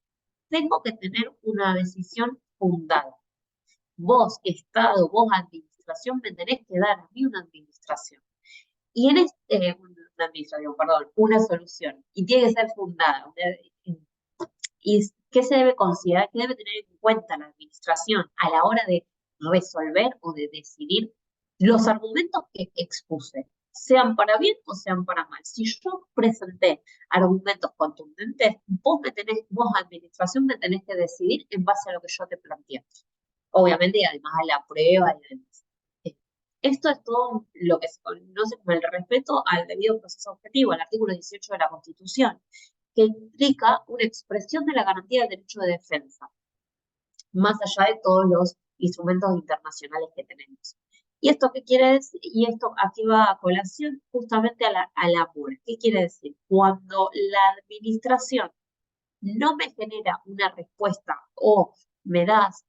[SPEAKER 1] tengo que tener una decisión fundada. Vos, Estado, vos, administración, me tenés que dar a mí una administración. Y en una administración, perdón, una solución. Y tiene que ser fundada. ¿Y qué se debe considerar? ¿Qué debe tener en cuenta la administración a la hora de resolver o de decidir los argumentos que expuse, sean para bien o sean para mal? Si yo presenté argumentos contundentes, vos administración me tenés que decidir en base a lo que yo te planteé. Obviamente, y además a la prueba y demás. Esto es todo lo que se conoce como el respeto al debido proceso objetivo, el artículo 18 de la Constitución, que implica una expresión de la garantía del derecho de defensa, más allá de todos los instrumentos internacionales que tenemos. ¿Y esto qué quiere decir? Y esto aquí va a colación justamente a la MUR. ¿Qué quiere decir? Cuando la administración no me genera una respuesta o me das,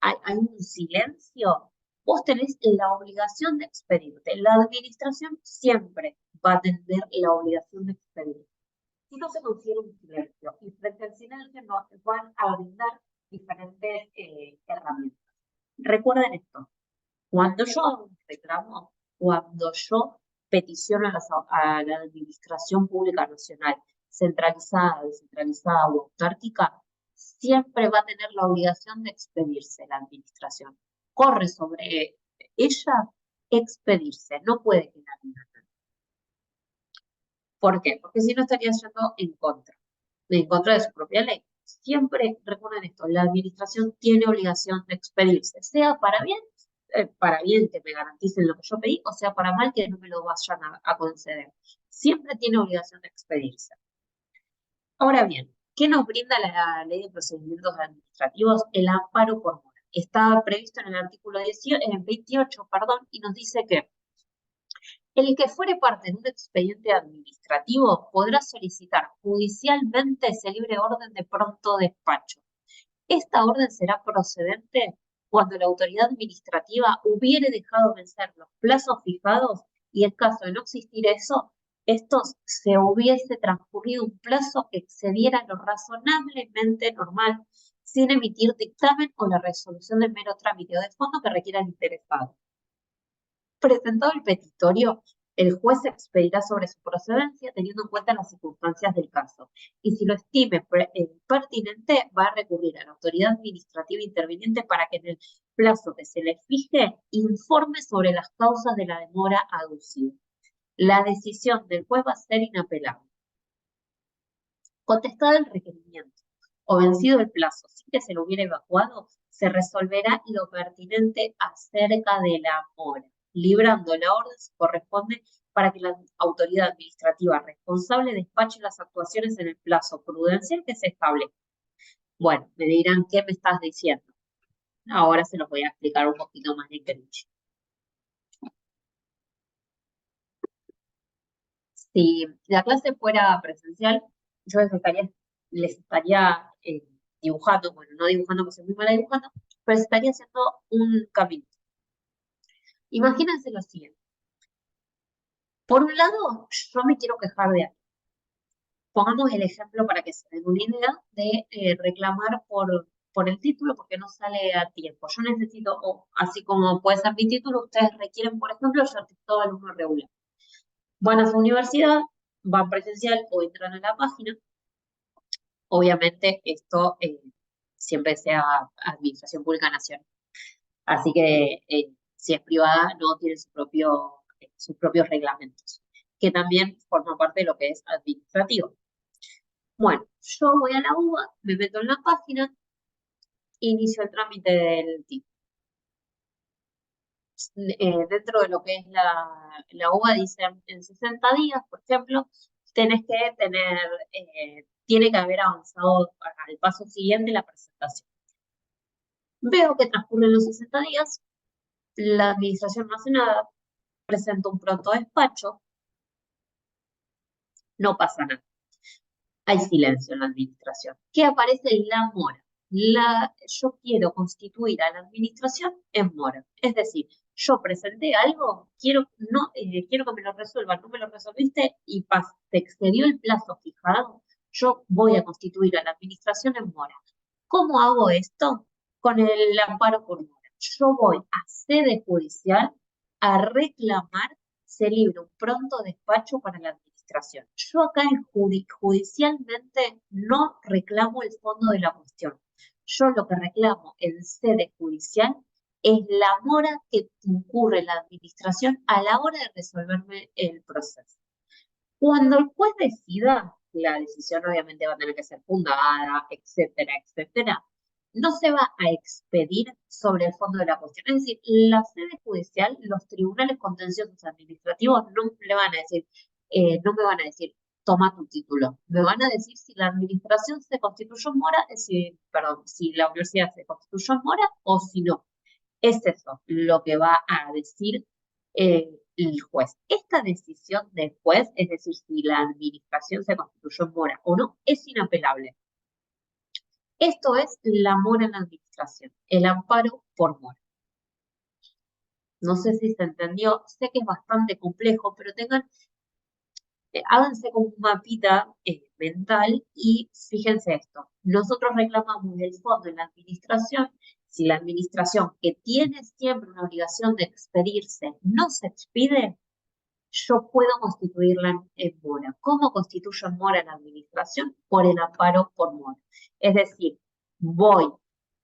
[SPEAKER 1] hay un silencio, vos tenés la obligación de expedirte. La administración siempre va a tener la obligación de expedirte. Si no se considera un silencio, y frente al silencio nos van a brindar diferentes herramientas. Recuerden esto, cuando yo hago un reclamo, cuando yo peticiono a la Administración Pública Nacional, centralizada, descentralizada o autárquica, siempre va a tener la obligación de expedirse la administración. Corre sobre ella expedirse, no puede quedar en nada. ¿Por qué? Porque si no estaría yendo en contra de su propia ley. Siempre recuerden esto, la administración tiene obligación de expedirse, sea para bien que me garanticen lo que yo pedí, o sea para mal que no me lo vayan a conceder. Siempre tiene obligación de expedirse. Ahora bien, ¿qué nos brinda la Ley de Procedimientos Administrativos? El amparo por mora. Está previsto en el artículo 28, y nos dice que el que fuere parte de un expediente administrativo podrá solicitar judicialmente ese libre orden de pronto despacho. Esta orden será procedente cuando la autoridad administrativa hubiere dejado vencer los plazos fijados y en caso de no existir eso, estos se hubiese transcurrido un plazo que excediera lo razonablemente normal sin emitir dictamen o la resolución del mero trámite o de fondo que requiera el interesado. Presentado el petitorio, el juez expedirá sobre su procedencia teniendo en cuenta las circunstancias del caso y si lo estime pertinente va a recurrir a la autoridad administrativa interviniente para que en el plazo que se le fije informe sobre las causas de la demora aducida. La decisión del juez va a ser inapelable. Contestado el requerimiento o vencido el plazo sin que se lo hubiera evacuado, se resolverá lo pertinente acerca de la mora, librando la orden si corresponde para que la autoridad administrativa responsable despache las actuaciones en el plazo prudencial que se establezca. Bueno, me dirán, ¿qué me estás diciendo? Ahora se los voy a explicar un poquito más de crunch. Si la clase fuera presencial, yo les estaría dibujando, bueno, no dibujando porque soy muy mala dibujando, pero les estaría haciendo un camino. Imagínense lo siguiente. Por un lado, yo me quiero quejar de algo. Pongamos el ejemplo para que se den una idea de reclamar por el título porque no sale a tiempo. Yo necesito, así como puede ser mi título, ustedes requieren, por ejemplo, yo todo alumno regular. Van a su universidad, van presencial o entran a la página. Obviamente esto siempre sea Administración Pública Nacional. Así que si es privada, no tiene sus propios reglamentos, que también forma parte de lo que es administrativo. Bueno, yo voy a la UBA, me meto en la página, inicio el trámite del título. Dentro de lo que es la UBA, dice en 60 días, por ejemplo, tenés que tener, tiene que haber avanzado al paso siguiente la presentación. Veo que transcurren los 60 días, la administración no hace nada, presento un pronto despacho, no pasa nada. Hay silencio en la administración. ¿Qué aparece? La mora. Yo quiero constituir a la administración en mora. Es decir, yo presenté algo, quiero que me lo resuelvan, no me lo resolviste y te excedió el plazo fijado, yo voy a constituir a la administración en mora. ¿Cómo hago esto? Con el amparo por mora. Yo voy a sede judicial a reclamar se libre un pronto despacho para la administración. Yo acá judicialmente no reclamo el fondo de la cuestión. Yo lo que reclamo en sede judicial es la mora que incurre la administración a la hora de resolverme el proceso. Cuando el juez decida, la decisión obviamente va a tener que ser fundada, etcétera, etcétera, no se va a expedir sobre el fondo de la cuestión. Es decir, la sede judicial, los tribunales contenciosos administrativos no le van a decir, no me van a decir, toma tu título. Me van a decir si la administración se constituyó en mora, perdón, si la universidad se constituyó en mora o si no. Es eso lo que va a decir el juez. Esta decisión del juez, es decir, si la administración se constituyó en mora o no, es inapelable. Esto es la mora en la administración, el amparo por mora. No sé si se entendió, sé que es bastante complejo, pero háganse con un mapita mental y fíjense esto. Nosotros reclamamos el fondo en la administración. Si la administración, que tiene siempre una obligación de expedirse, no se expide, yo puedo constituirla en mora. ¿Cómo constituyo en mora la administración? Por el amparo por mora. Es decir, voy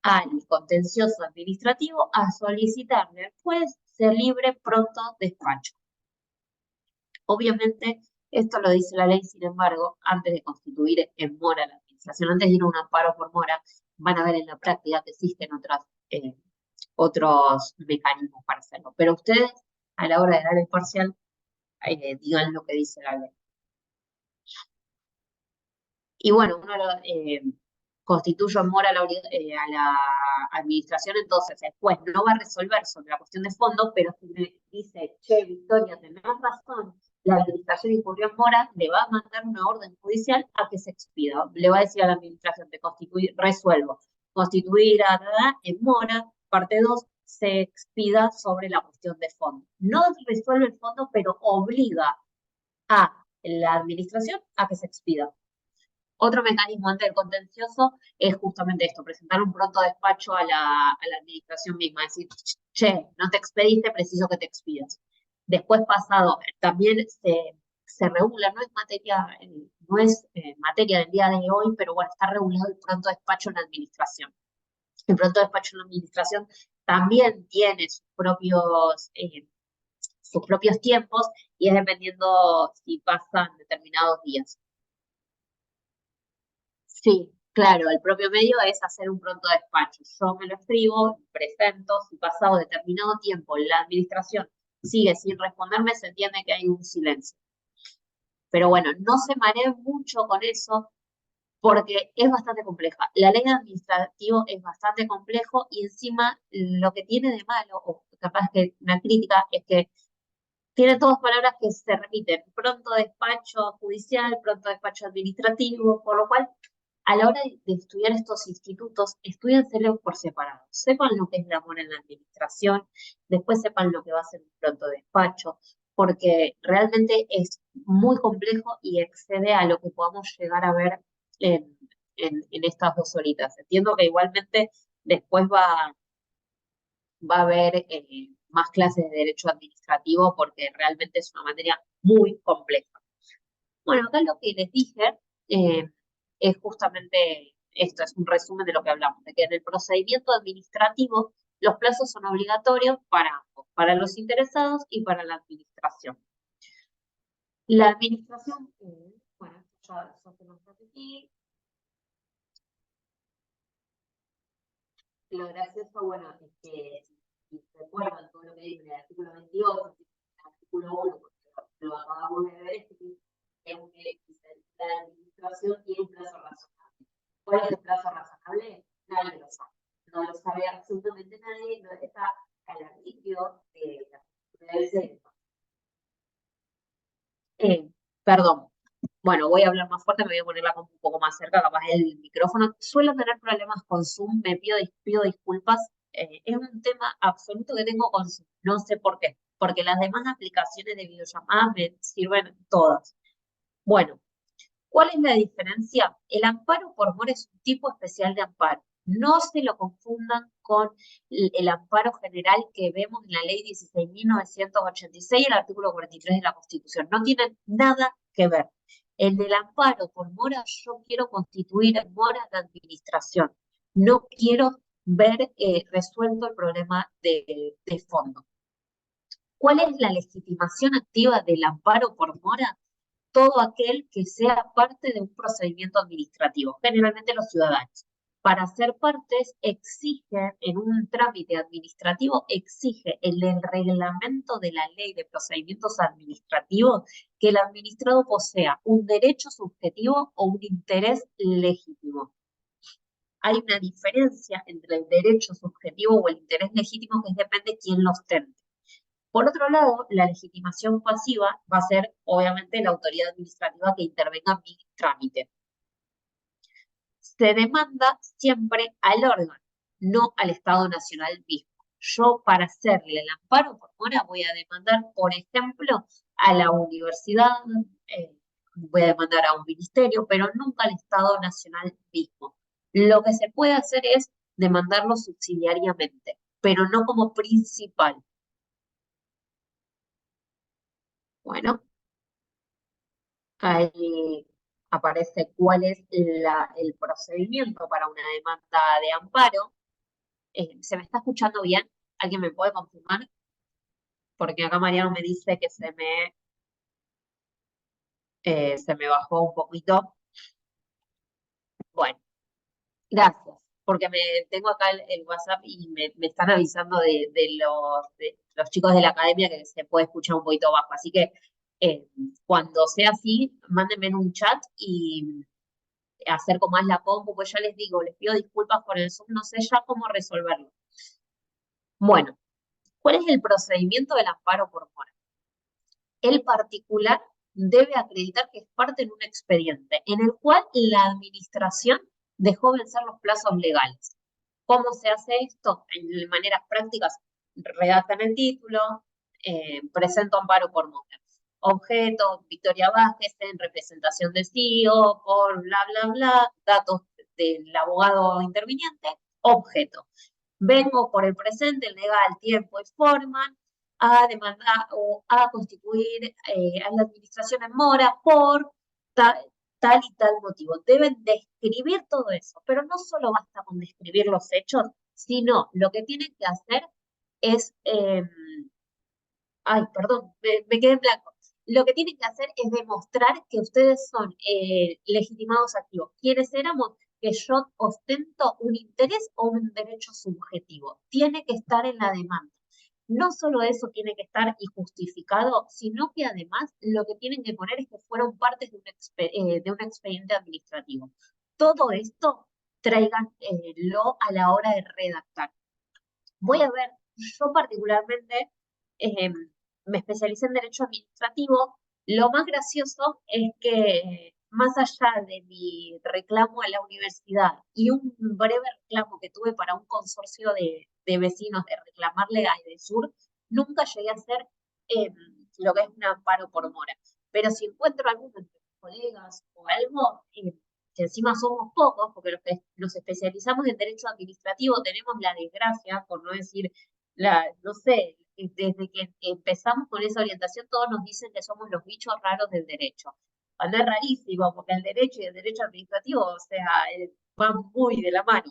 [SPEAKER 1] al contencioso administrativo a solicitarle al juez se libre pronto despacho. Obviamente, esto lo dice la ley, sin embargo, antes de constituir en mora la administración, antes de ir a un amparo por mora, van a ver en la práctica que existen otros mecanismos para hacerlo. Pero ustedes, a la hora de dar el parcial, digan lo que dice la ley. Y bueno, uno constituye en mora a la administración, entonces el juez no va a resolver sobre la cuestión de fondo, pero si me dice, che, Victoria, tenés razón, la administración incurrió en mora, le va a mandar una orden judicial a que se expida. Le va a decir a la administración, resuelvo, constituir en mora, parte 2, se expida sobre la cuestión de fondo. No resuelve el fondo, pero obliga a la administración a que se expida. Otro mecanismo ante el contencioso es justamente esto, presentar un pronto despacho a la administración misma, decir, che, no te expediste, preciso que te expidas. Después pasado, también se regula, no es materia del día de hoy, pero bueno, está regulado el pronto despacho en la administración. El pronto despacho en la administración también tiene sus propios tiempos y es dependiendo si pasan determinados días. Sí, claro, el propio medio es hacer un pronto despacho. Yo me lo escribo, presento, si pasado determinado tiempo la administración sigue sin responderme, se entiende que hay un silencio. Pero bueno, no se mareen mucho con eso porque es bastante compleja. La ley de administrativo es bastante complejo y encima lo que tiene de malo, o capaz que una crítica, es que tiene todas palabras que se repiten. Pronto despacho judicial, pronto despacho administrativo, por lo cual a la hora de estudiar estos institutos, estudienselos por separado. Sepan lo que es la mora en la administración, después sepan lo que va a ser un pronto despacho, porque realmente es muy complejo y excede a lo que podamos llegar a ver en estas 2 horitas. Entiendo que igualmente después va a haber más clases de derecho administrativo porque realmente es una materia muy compleja. Bueno, acá lo que les dije es justamente esto, es un resumen de lo que hablamos, de que en el procedimiento administrativo Los plazos son obligatorios para ambos, para los interesados y para la administración. La administración, bueno, ya se los repetí. Lo gracioso, bueno, es que si recuerdan todo lo que dice en el artículo 28, en el artículo 1, porque lo acabamos de ver, es que la administración tiene un plazo razonable. ¿Cuál es el plazo razonable? Nadie lo sabe. No lo sabe absolutamente nadie, no está al arbitrio de la ser. Perdón. Bueno, voy a hablar más fuerte, me voy a poner la compu un poco más cerca, capaz el micrófono. Suelo tener problemas con Zoom, pido disculpas. Es un tema absoluto que tengo con Zoom, no sé por qué, porque las demás aplicaciones de videollamadas me sirven todas. Bueno, ¿cuál es la diferencia? El amparo por mora es un tipo especial de amparo. No se lo confundan con el amparo general que vemos en la Ley 16.986 y el artículo 43 de la Constitución. No tienen nada que ver. En el amparo por mora yo quiero constituir mora de administración. No quiero ver resuelto el problema de fondo. ¿Cuál es la legitimación activa del amparo por mora? Todo aquel que sea parte de un procedimiento administrativo, generalmente los ciudadanos. Para ser partes exige, en un trámite administrativo, exige en el reglamento de la ley de procedimientos administrativos que el administrado posea un derecho subjetivo o un interés legítimo. Hay una diferencia entre el derecho subjetivo o el interés legítimo que depende de quién lo ostente. Por otro lado, la legitimación pasiva va a ser, obviamente, la autoridad administrativa que intervenga en mi trámite. Se demanda siempre al órgano, no al Estado Nacional mismo. Yo, para hacerle el amparo por mora, voy a demandar, por ejemplo, a la universidad, voy a demandar a un ministerio, pero nunca al Estado Nacional mismo. Lo que se puede hacer es demandarlo subsidiariamente, pero no como principal. Bueno, ahí aparece cuál es el procedimiento para una demanda de amparo. ¿Se me está escuchando bien? ¿Alguien me puede confirmar? Porque acá Mariano me dice que se me bajó un poquito. Bueno, gracias, porque tengo acá el WhatsApp y me están avisando de los chicos de la academia que se puede escuchar un poquito bajo. Así que cuando sea así, mándenme en un chat y acerco más la compu, pues ya les digo, les pido disculpas por el Zoom, no sé ya cómo resolverlo. Bueno, ¿cuál es el procedimiento del amparo por mora? El particular debe acreditar que es parte en un expediente en el cual la administración dejó vencer los plazos legales. ¿Cómo se hace esto? En maneras prácticas, redactan el título, presento amparo por mora. Objeto, Victoria Vázquez, en representación de CEO, por bla, bla, bla, datos del abogado interviniente, objeto. Vengo por el presente, el legal, tiempo y forma, a demandar o a constituir a la administración en mora por tal y tal motivo. Deben describir todo eso, pero no solo basta con describir los hechos, sino lo que tienen que hacer es, ay, perdón, me quedé en blanco. Lo que tienen que hacer es demostrar que ustedes son legitimados activos. ¿Quiénes éramos? Que yo ostento un interés o un derecho subjetivo. Tiene que estar en la demanda. No solo eso tiene que estar y justificado, sino que además lo que tienen que poner es que fueron partes de un expediente administrativo. Todo esto tráiganlo a la hora de redactar. Voy a ver, yo particularmente eh, me especialicé en Derecho Administrativo. Lo más gracioso es que más allá de mi reclamo a la universidad y un breve reclamo que tuve para un consorcio de vecinos de reclamarle a Edesur, nunca llegué a hacer lo que es un amparo por mora. Pero si encuentro alguno entre mis colegas o algo, que encima somos pocos, porque los que nos especializamos en derecho administrativo tenemos la desgracia, por no decir, no sé, desde que empezamos con esa orientación, todos nos dicen que somos los bichos raros del derecho. Cuando es rarísimo, porque el derecho y el derecho administrativo, o sea, van muy de la mano.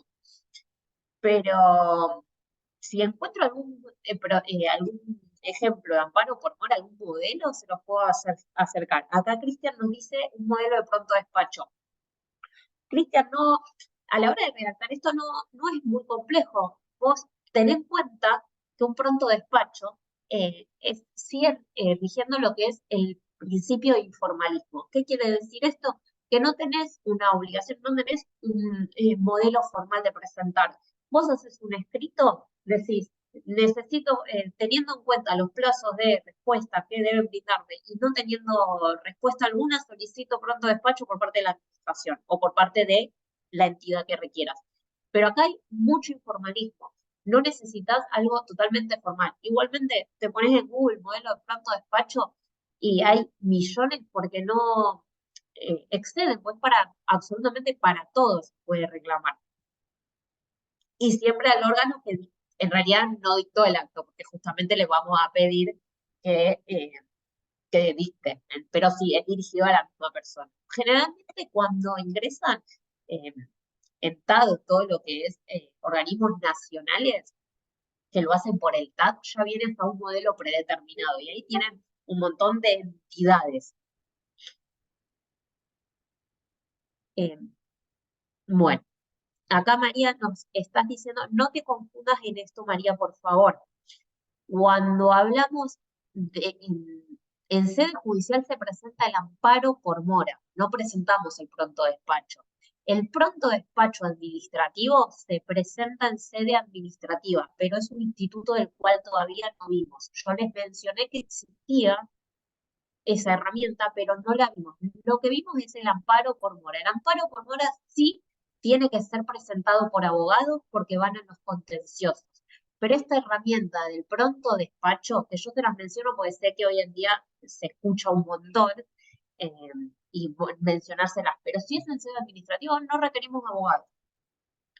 [SPEAKER 1] Pero si encuentro algún ejemplo de amparo por mora, algún modelo, se los puedo acercar. Acá Cristian nos dice un modelo de pronto despacho. Cristian, no, a la hora de redactar esto no es muy complejo. Vos tenés en cuenta que un pronto despacho sigue rigiendo lo que es el principio de informalismo. ¿Qué quiere decir esto? Que no tenés una obligación, no tenés un modelo formal de presentar. Vos haces un escrito, decís, necesito, teniendo en cuenta los plazos de respuesta que deben brindarme y no teniendo respuesta alguna, solicito pronto despacho por parte de la administración o por parte de la entidad que requieras. Pero acá hay mucho informalismo. No necesitas algo totalmente formal. Igualmente, te pones en Google modelo de pronto despacho y hay millones porque no exceden, pues absolutamente para todos puede reclamar. Y siempre al órgano que en realidad no dictó el acto, porque justamente le vamos a pedir que, eh, que dicte, pero sí, es dirigido a la misma persona. Generalmente cuando ingresan eh, en TAD, todo lo que es organismos nacionales, que lo hacen por el TAD, ya vienen a un modelo predeterminado y ahí tienen un montón de entidades. Eh, bueno, acá María nos estás diciendo, no te confundas en esto, María, por favor. Cuando hablamos en sede judicial se presenta el amparo por mora, no presentamos el pronto despacho. El pronto despacho administrativo se presenta en sede administrativa, pero es un instituto del cual todavía no vimos. Yo les mencioné que existía esa herramienta, pero no la vimos. Lo que vimos es el amparo por mora. El amparo por mora sí tiene que ser presentado por abogados porque van a los contenciosos. Pero esta herramienta del pronto despacho, que yo te las menciono porque sé que hoy en día se escucha un montón, eh, y mencionárselas, pero si es en sede administrativo no requerimos abogados.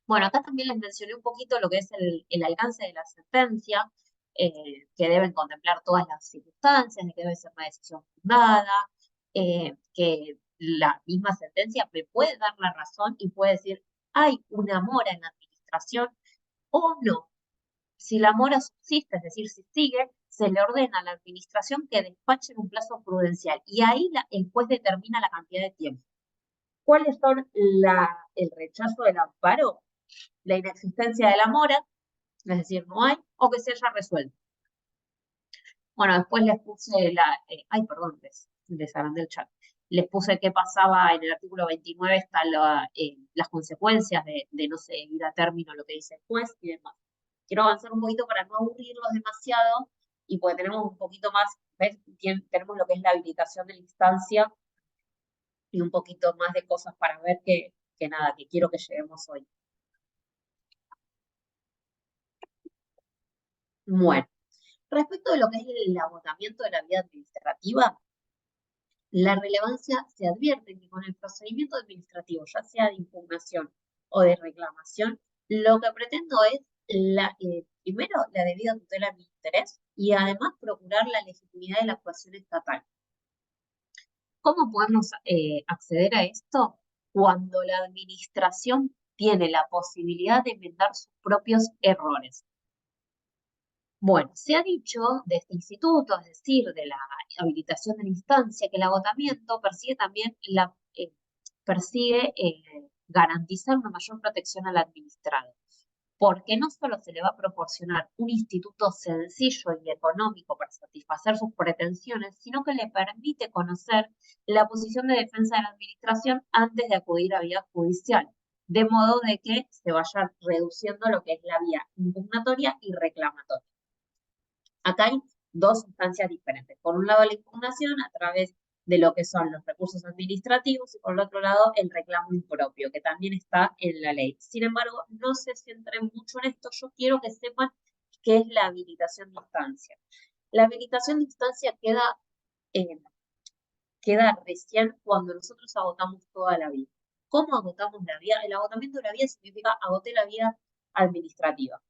[SPEAKER 1] Bueno, acá también les mencioné un poquito lo que es el alcance de la sentencia, que deben contemplar todas las circunstancias, de que debe ser una decisión fundada, que la misma sentencia me puede dar la razón y puede decir, hay una mora en la administración o no. Si la mora subsiste, es decir, si sigue, se le ordena a la administración que despache en un plazo prudencial y ahí el juez determina la cantidad de tiempo. ¿Cuáles son el rechazo del amparo? La inexistencia de la mora, es decir, no hay, o que se haya resuelto. Bueno, después les puse ay, perdón, les agrandé el chat. Les puse qué pasaba en el artículo 29, están las consecuencias de no seguir a término lo que dice el juez y demás. Quiero avanzar un poquito para no aburrirlos demasiado y porque tenemos un poquito más, ¿ves? Tenemos lo que es la habilitación de la instancia y un poquito más de cosas para ver que nada, que quiero que lleguemos hoy. Bueno, respecto de lo que es el agotamiento de la vida administrativa, la relevancia se advierte que con el procedimiento administrativo, ya sea de impugnación o de reclamación, lo que pretendo es, primero, la debida tutela de mi interés y además procurar la legitimidad de la actuación estatal. ¿Cómo podemos acceder a esto? Cuando la administración tiene la posibilidad de enmendar sus propios errores. Bueno, se ha dicho de este instituto, es decir, de la habilitación de la instancia, que el agotamiento persigue también garantizar una mayor protección al administrado, porque no solo se le va a proporcionar un instituto sencillo y económico para satisfacer sus pretensiones, sino que le permite conocer la posición de defensa de la administración antes de acudir a vía judicial, de modo de que se vaya reduciendo lo que es la vía impugnatoria y reclamatoria. Acá hay dos instancias diferentes. Por un lado, la impugnación a través de lo que son los recursos administrativos y por el otro lado, el reclamo impropio, que también está en la ley. Sin embargo, no se centren mucho en esto. Yo quiero que sepan qué es la habilitación de instancia. La habilitación de instancia queda recién cuando nosotros agotamos toda la vía. ¿Cómo agotamos la vía? El agotamiento de la vía significa agoté la vía administrativa.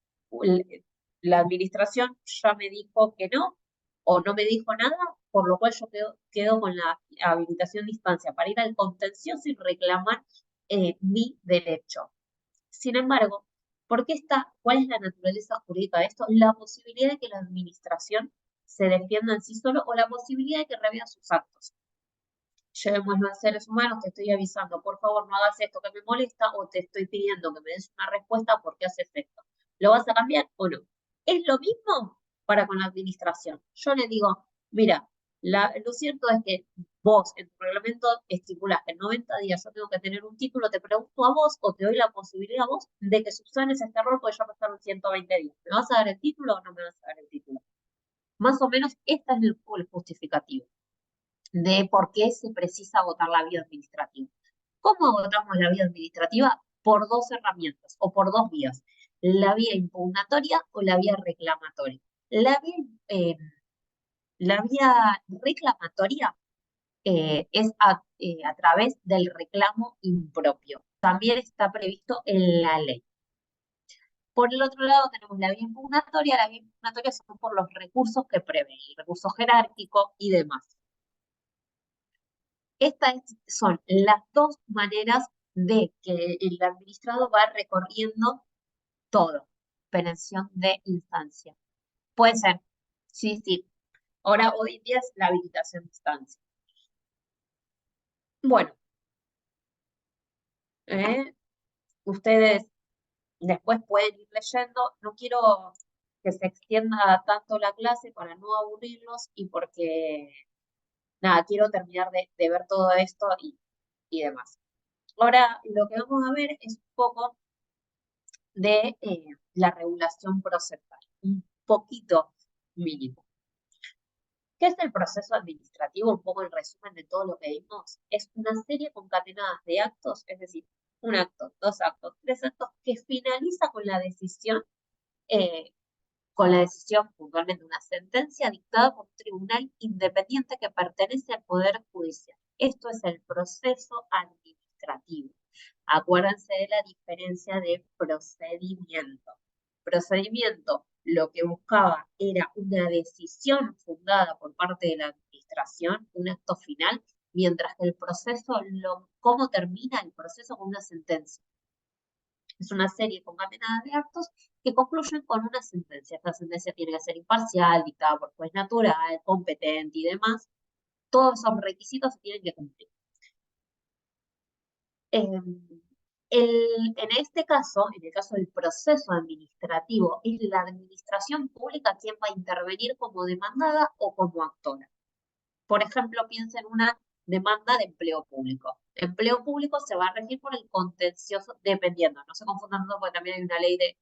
[SPEAKER 1] La administración ya me dijo que no, o no me dijo nada, por lo cual yo quedo con la habilitación de instancia para ir al contencioso y reclamar mi derecho. Sin embargo, ¿Cuál es la naturaleza jurídica de esto? La posibilidad de que la administración se defienda en sí solo o la posibilidad de que revea sus actos. Llevémoslo a seres humanos, te estoy avisando, por favor, no hagas esto que me molesta o te estoy pidiendo que me des una respuesta porque haces esto. ¿Lo vas a cambiar o no? Es lo mismo para con la administración. Yo le digo, mira, lo cierto es que vos en tu reglamento estipulás que en 90 días yo tengo que tener un título, te pregunto a vos o te doy la posibilidad a vos de que subsanes este error porque ya pasaron 120 días. ¿Me vas a dar el título o no me vas a dar el título? Más o menos, este es el justificativo de por qué se precisa agotar la vía administrativa. ¿Cómo agotamos la vía administrativa? Por dos herramientas o por dos vías, la vía impugnatoria o la vía reclamatoria. La vía, eh, la vía reclamatoria es a través del reclamo impropio. También está previsto en la ley. Por el otro lado tenemos la vía impugnatoria. La vía impugnatoria son por los recursos que prevé, el recurso jerárquico y demás. Estas son las dos maneras de que el administrado va recorriendo todo, pensión de instancia. Puede ser, sí, sí. Ahora, hoy en día es la habilitación de instancia. Bueno, ustedes después pueden ir leyendo. No quiero que se extienda tanto la clase para no aburrirlos y porque, nada, quiero terminar de ver todo esto y demás. Ahora, lo que vamos a ver es un poco de la regulación procesal, un poquito mínimo. ¿Qué es el proceso administrativo? Un poco el resumen de todo lo que vimos. Es una serie concatenada de actos, es decir, un acto, dos actos, tres actos, que finaliza con la decisión, puntualmente una sentencia dictada por un tribunal independiente que pertenece al Poder Judicial. Esto es el proceso administrativo. Acuérdense de la diferencia de procedimiento. Procedimiento, lo que buscaba era una decisión fundada por parte de la administración, un acto final, mientras que el proceso, ¿cómo termina el proceso? Con una sentencia. Es una serie concatenada de actos que concluyen con una sentencia. Esta sentencia tiene que ser imparcial, dictada por juez natural, competente y demás. Todos esos requisitos se tienen que cumplir. En este caso, en el caso del proceso administrativo, es la administración pública quien va a intervenir como demandada o como actora. Por ejemplo, piensa en una demanda de empleo público. Empleo público se va a regir por el contencioso, dependiendo, no se confundan todos porque también hay una ley de,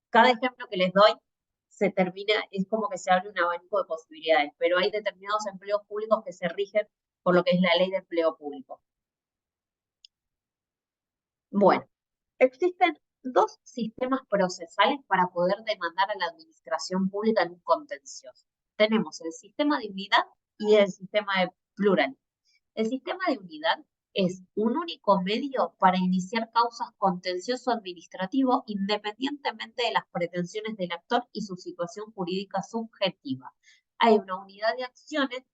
[SPEAKER 1] cada ejemplo que les doy se termina, es como que se abre un abanico de posibilidades, pero hay determinados empleos públicos que se rigen por lo que es la ley de empleo público. Bueno, existen dos sistemas procesales para poder demandar a la administración pública en un contencioso. Tenemos el sistema de unidad y el sistema de pluralidad. El sistema de unidad es un único medio para iniciar causas contencioso administrativo independientemente de las pretensiones del actor y su situación jurídica subjetiva. Hay una unidad de acciones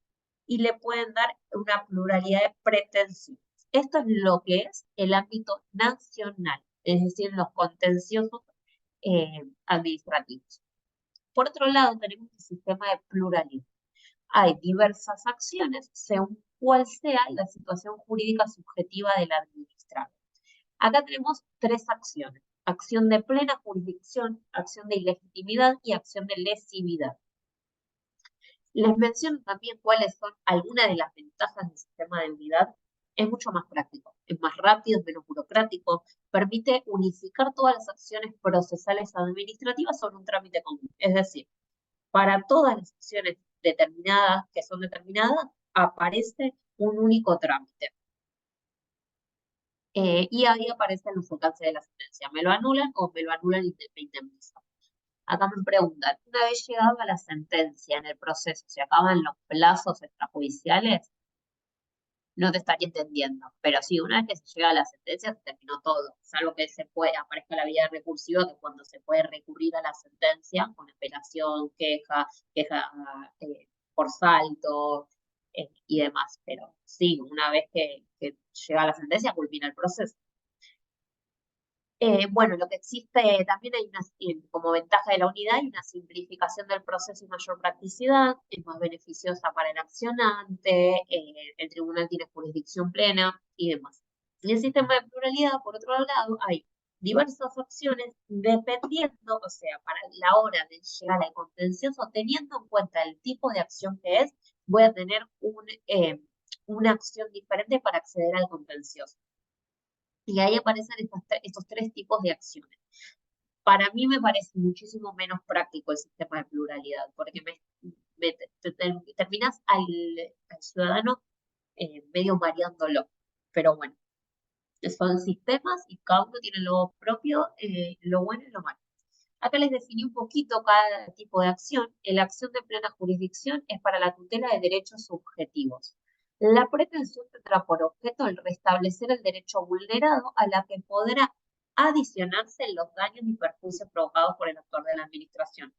[SPEAKER 1] y le pueden dar una pluralidad de pretensiones. Esto es lo que es el ámbito nacional, es decir, los contenciosos administrativos. Por otro lado, tenemos el sistema de pluralidad. Hay diversas acciones según cuál sea la situación jurídica subjetiva del administrado. Acá tenemos tres acciones: acción de plena jurisdicción, acción de ilegitimidad y acción de lesividad. Les menciono también cuáles son algunas de las ventajas del sistema de unidad. Es mucho más práctico, es más rápido, es menos burocrático, permite unificar todas las acciones procesales administrativas sobre un trámite común. Es decir, para todas las acciones determinadas, que son determinadas, aparece un único trámite. Y ahí aparecen los alcances de la sentencia. ¿Me lo anulan o me lo anulan y me indemnizan? Acá me preguntan, una vez llegada la sentencia en el proceso, ¿se acaban los plazos extrajudiciales? No te estaría entendiendo, pero sí, una vez que se llega a la sentencia, se terminó todo, salvo que aparezca la vía recursiva, que cuando se puede recurrir a la sentencia, con apelación, queja por salto y demás, pero sí, una vez que llega la sentencia, culmina el proceso. Bueno, lo que existe también hay como ventaja de la unidad y una simplificación del proceso y mayor practicidad, es más beneficiosa para el accionante, el tribunal tiene jurisdicción plena y demás. Y el sistema de pluralidad, por otro lado, hay diversas opciones dependiendo, o sea, para la hora de llegar al contencioso, teniendo en cuenta el tipo de acción que es, voy a tener una acción diferente para acceder al contencioso. Y ahí aparecen estos tres tipos de acciones. Para mí me parece muchísimo menos práctico el sistema de pluralidad, porque terminas al ciudadano medio mareándolo. Pero bueno, son sistemas y cada uno tiene lo propio, lo bueno y lo malo. Acá les definí un poquito cada tipo de acción. La acción de plena jurisdicción es para la tutela de derechos subjetivos. La pretensión tendrá por objeto el restablecer el derecho vulnerado a la que podrá adicionarse los daños y perjuicios provocados por el actor de la administración.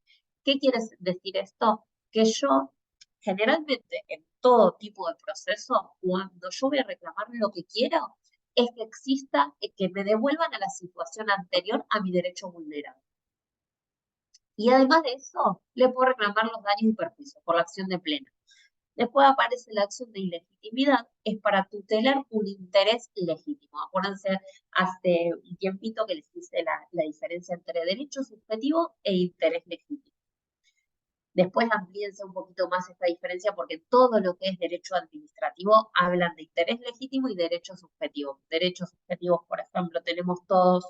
[SPEAKER 1] ¿Qué quiere decir esto? Que yo, generalmente, en todo tipo de proceso, cuando yo voy a reclamar lo que quiero, es que exista, que me devuelvan a la situación anterior a mi derecho vulnerado. Y además de eso, le puedo reclamar los daños y perjuicios por la acción de plena. Después aparece la acción de ilegitimidad, es para tutelar un interés legítimo. Acuérdense, hace un tiempito que les hice la diferencia entre derecho subjetivo e interés legítimo. Después amplíense un poquito más esta diferencia porque todo lo que es derecho administrativo hablan de interés legítimo y derecho subjetivo. Derechos subjetivos, por ejemplo, tenemos todos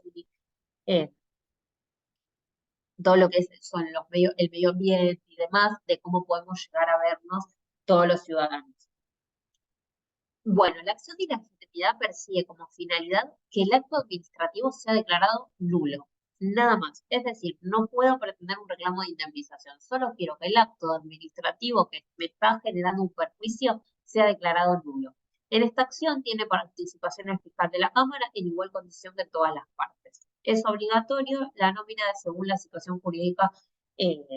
[SPEAKER 1] eh, todo lo que son el medio ambiente y demás, de cómo podemos llegar a vernos todos los ciudadanos. Bueno, la acción de ilegitimidad persigue como finalidad que el acto administrativo sea declarado nulo, nada más. Es decir, no puedo pretender un reclamo de indemnización, solo quiero que el acto administrativo que me está generando un perjuicio sea declarado nulo. En esta acción tiene participación el fiscal de la Cámara en igual condición que todas las partes. Es obligatorio la nómina según la situación jurídica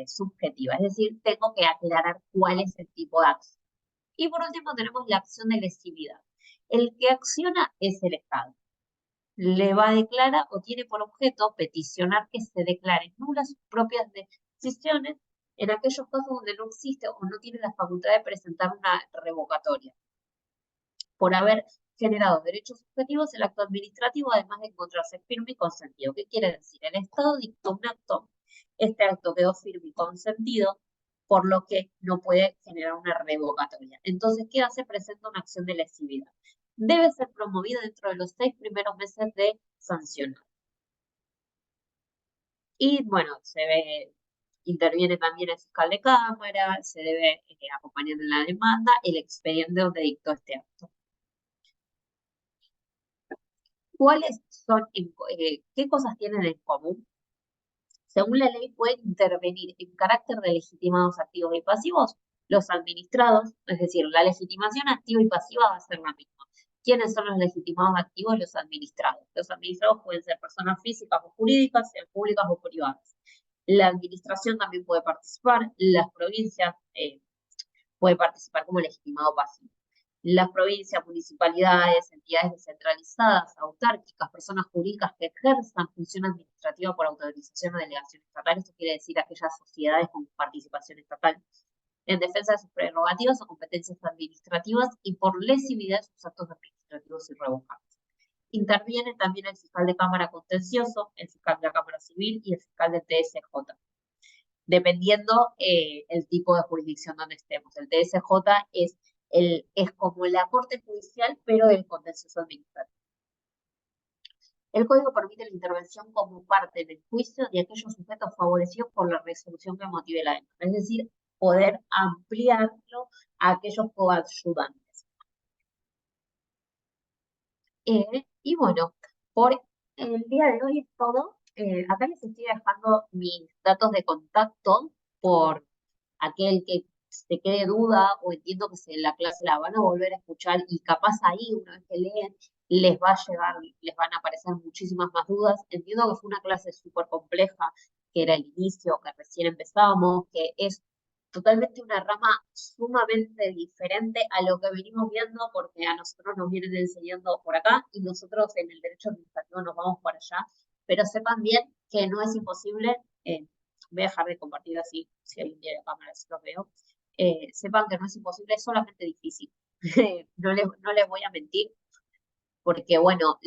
[SPEAKER 1] subjetiva, es decir, tengo que aclarar cuál es el tipo de acción. Y por último tenemos la acción de lesividad. El que acciona es el Estado. Le va a declarar o tiene por objeto peticionar que se declaren nulas sus propias decisiones en aquellos casos donde no existe o no tiene la facultad de presentar una revocatoria. Por haber generado derechos subjetivos, el acto administrativo, además de encontrarse firme y consentido. ¿Qué quiere decir? El Estado dictó un acto, este acto quedó firme y consentido, por lo que no puede generar una revocatoria. Entonces, ¿qué hace? Presenta una acción de lesividad. Debe ser promovida dentro de los 6 primeros meses de sancionar. Y bueno, interviene también el fiscal de Cámara, se debe acompañar en la demanda el expediente donde dictó este acto. ¿Cuáles son, qué cosas tienen en común? Según la ley, pueden intervenir en carácter de legitimados activos y pasivos los administrados, es decir, la legitimación activa y pasiva va a ser la misma. ¿Quiénes son los legitimados activos? Los administrados. Los administrados pueden ser personas físicas o jurídicas, sean públicas o privadas. La administración también puede participar, las provincias pueden participar como legitimado pasivo. Las provincias, municipalidades, entidades descentralizadas, autárquicas, personas jurídicas que ejerzan función administrativa por autorización o delegación estatal, esto quiere decir aquellas sociedades con participación estatal, en defensa de sus prerrogativas o competencias administrativas y por lesividad de sus actos administrativos irrevocables. Intervienen también el fiscal de Cámara Contencioso, el fiscal de la Cámara Civil y el fiscal de TSJ, dependiendo el tipo de jurisdicción donde estemos. El TSJ es como la Corte Judicial, pero del contencioso administrativo. El Código permite la intervención como parte del juicio de aquellos sujetos favorecidos por la resolución que motive la demanda, es decir, poder ampliarlo a aquellos coayudantes. Y bueno, por el día de hoy es todo. Acá les estoy dejando mis datos de contacto por aquel que se quede duda o entiendo que la clase la van a volver a escuchar y capaz ahí, una vez que leen, les va a llegar, les van a aparecer muchísimas más dudas. Entiendo que fue una clase súper compleja, que era el inicio, que recién empezábamos, que es totalmente una rama sumamente diferente a lo que venimos viendo, porque a nosotros nos vienen enseñando por acá y nosotros en el derecho administrativo nos vamos para allá. pero sepan bien que no es imposible, voy a dejar de compartir así, si alguien tiene la cámara, si los veo, sepan que no es imposible, es solamente difícil. No les voy a mentir, porque bueno,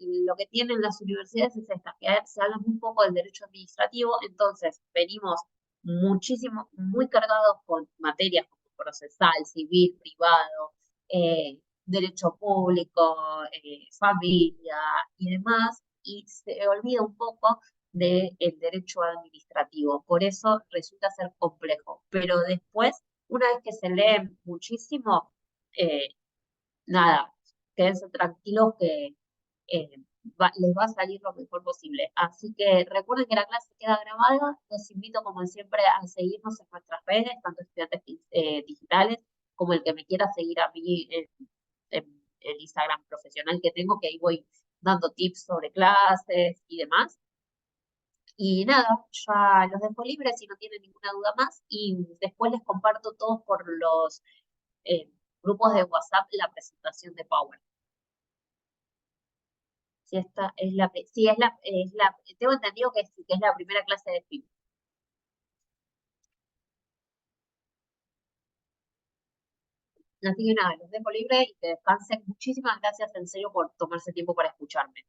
[SPEAKER 1] lo que tienen las universidades es esta, que se habla muy poco del derecho administrativo, entonces venimos muchísimo, muy cargados con materias como procesal, civil, privado, derecho público, familia y demás, y se olvida un poco del derecho administrativo. Por eso resulta ser complejo. Pero después, una vez que se lee muchísimo, eh, nada, quédense tranquilos que eh, les va a salir lo mejor posible. Así que recuerden que la clase queda grabada. Los invito, como siempre, a seguirnos en nuestras redes, tanto estudiantes digitales como el que me quiera seguir a mí en el Instagram profesional que tengo, que ahí voy dando tips sobre clases y demás. Y nada, ya los dejo libres si no tienen ninguna duda más y después les comparto todos por los eh, grupos de WhatsApp la presentación de Power. Si esta es la, si tengo entendido que es la primera clase de film. Así que nada, los dejo libre y que descansen. Muchísimas gracias en serio por tomarse tiempo para escucharme.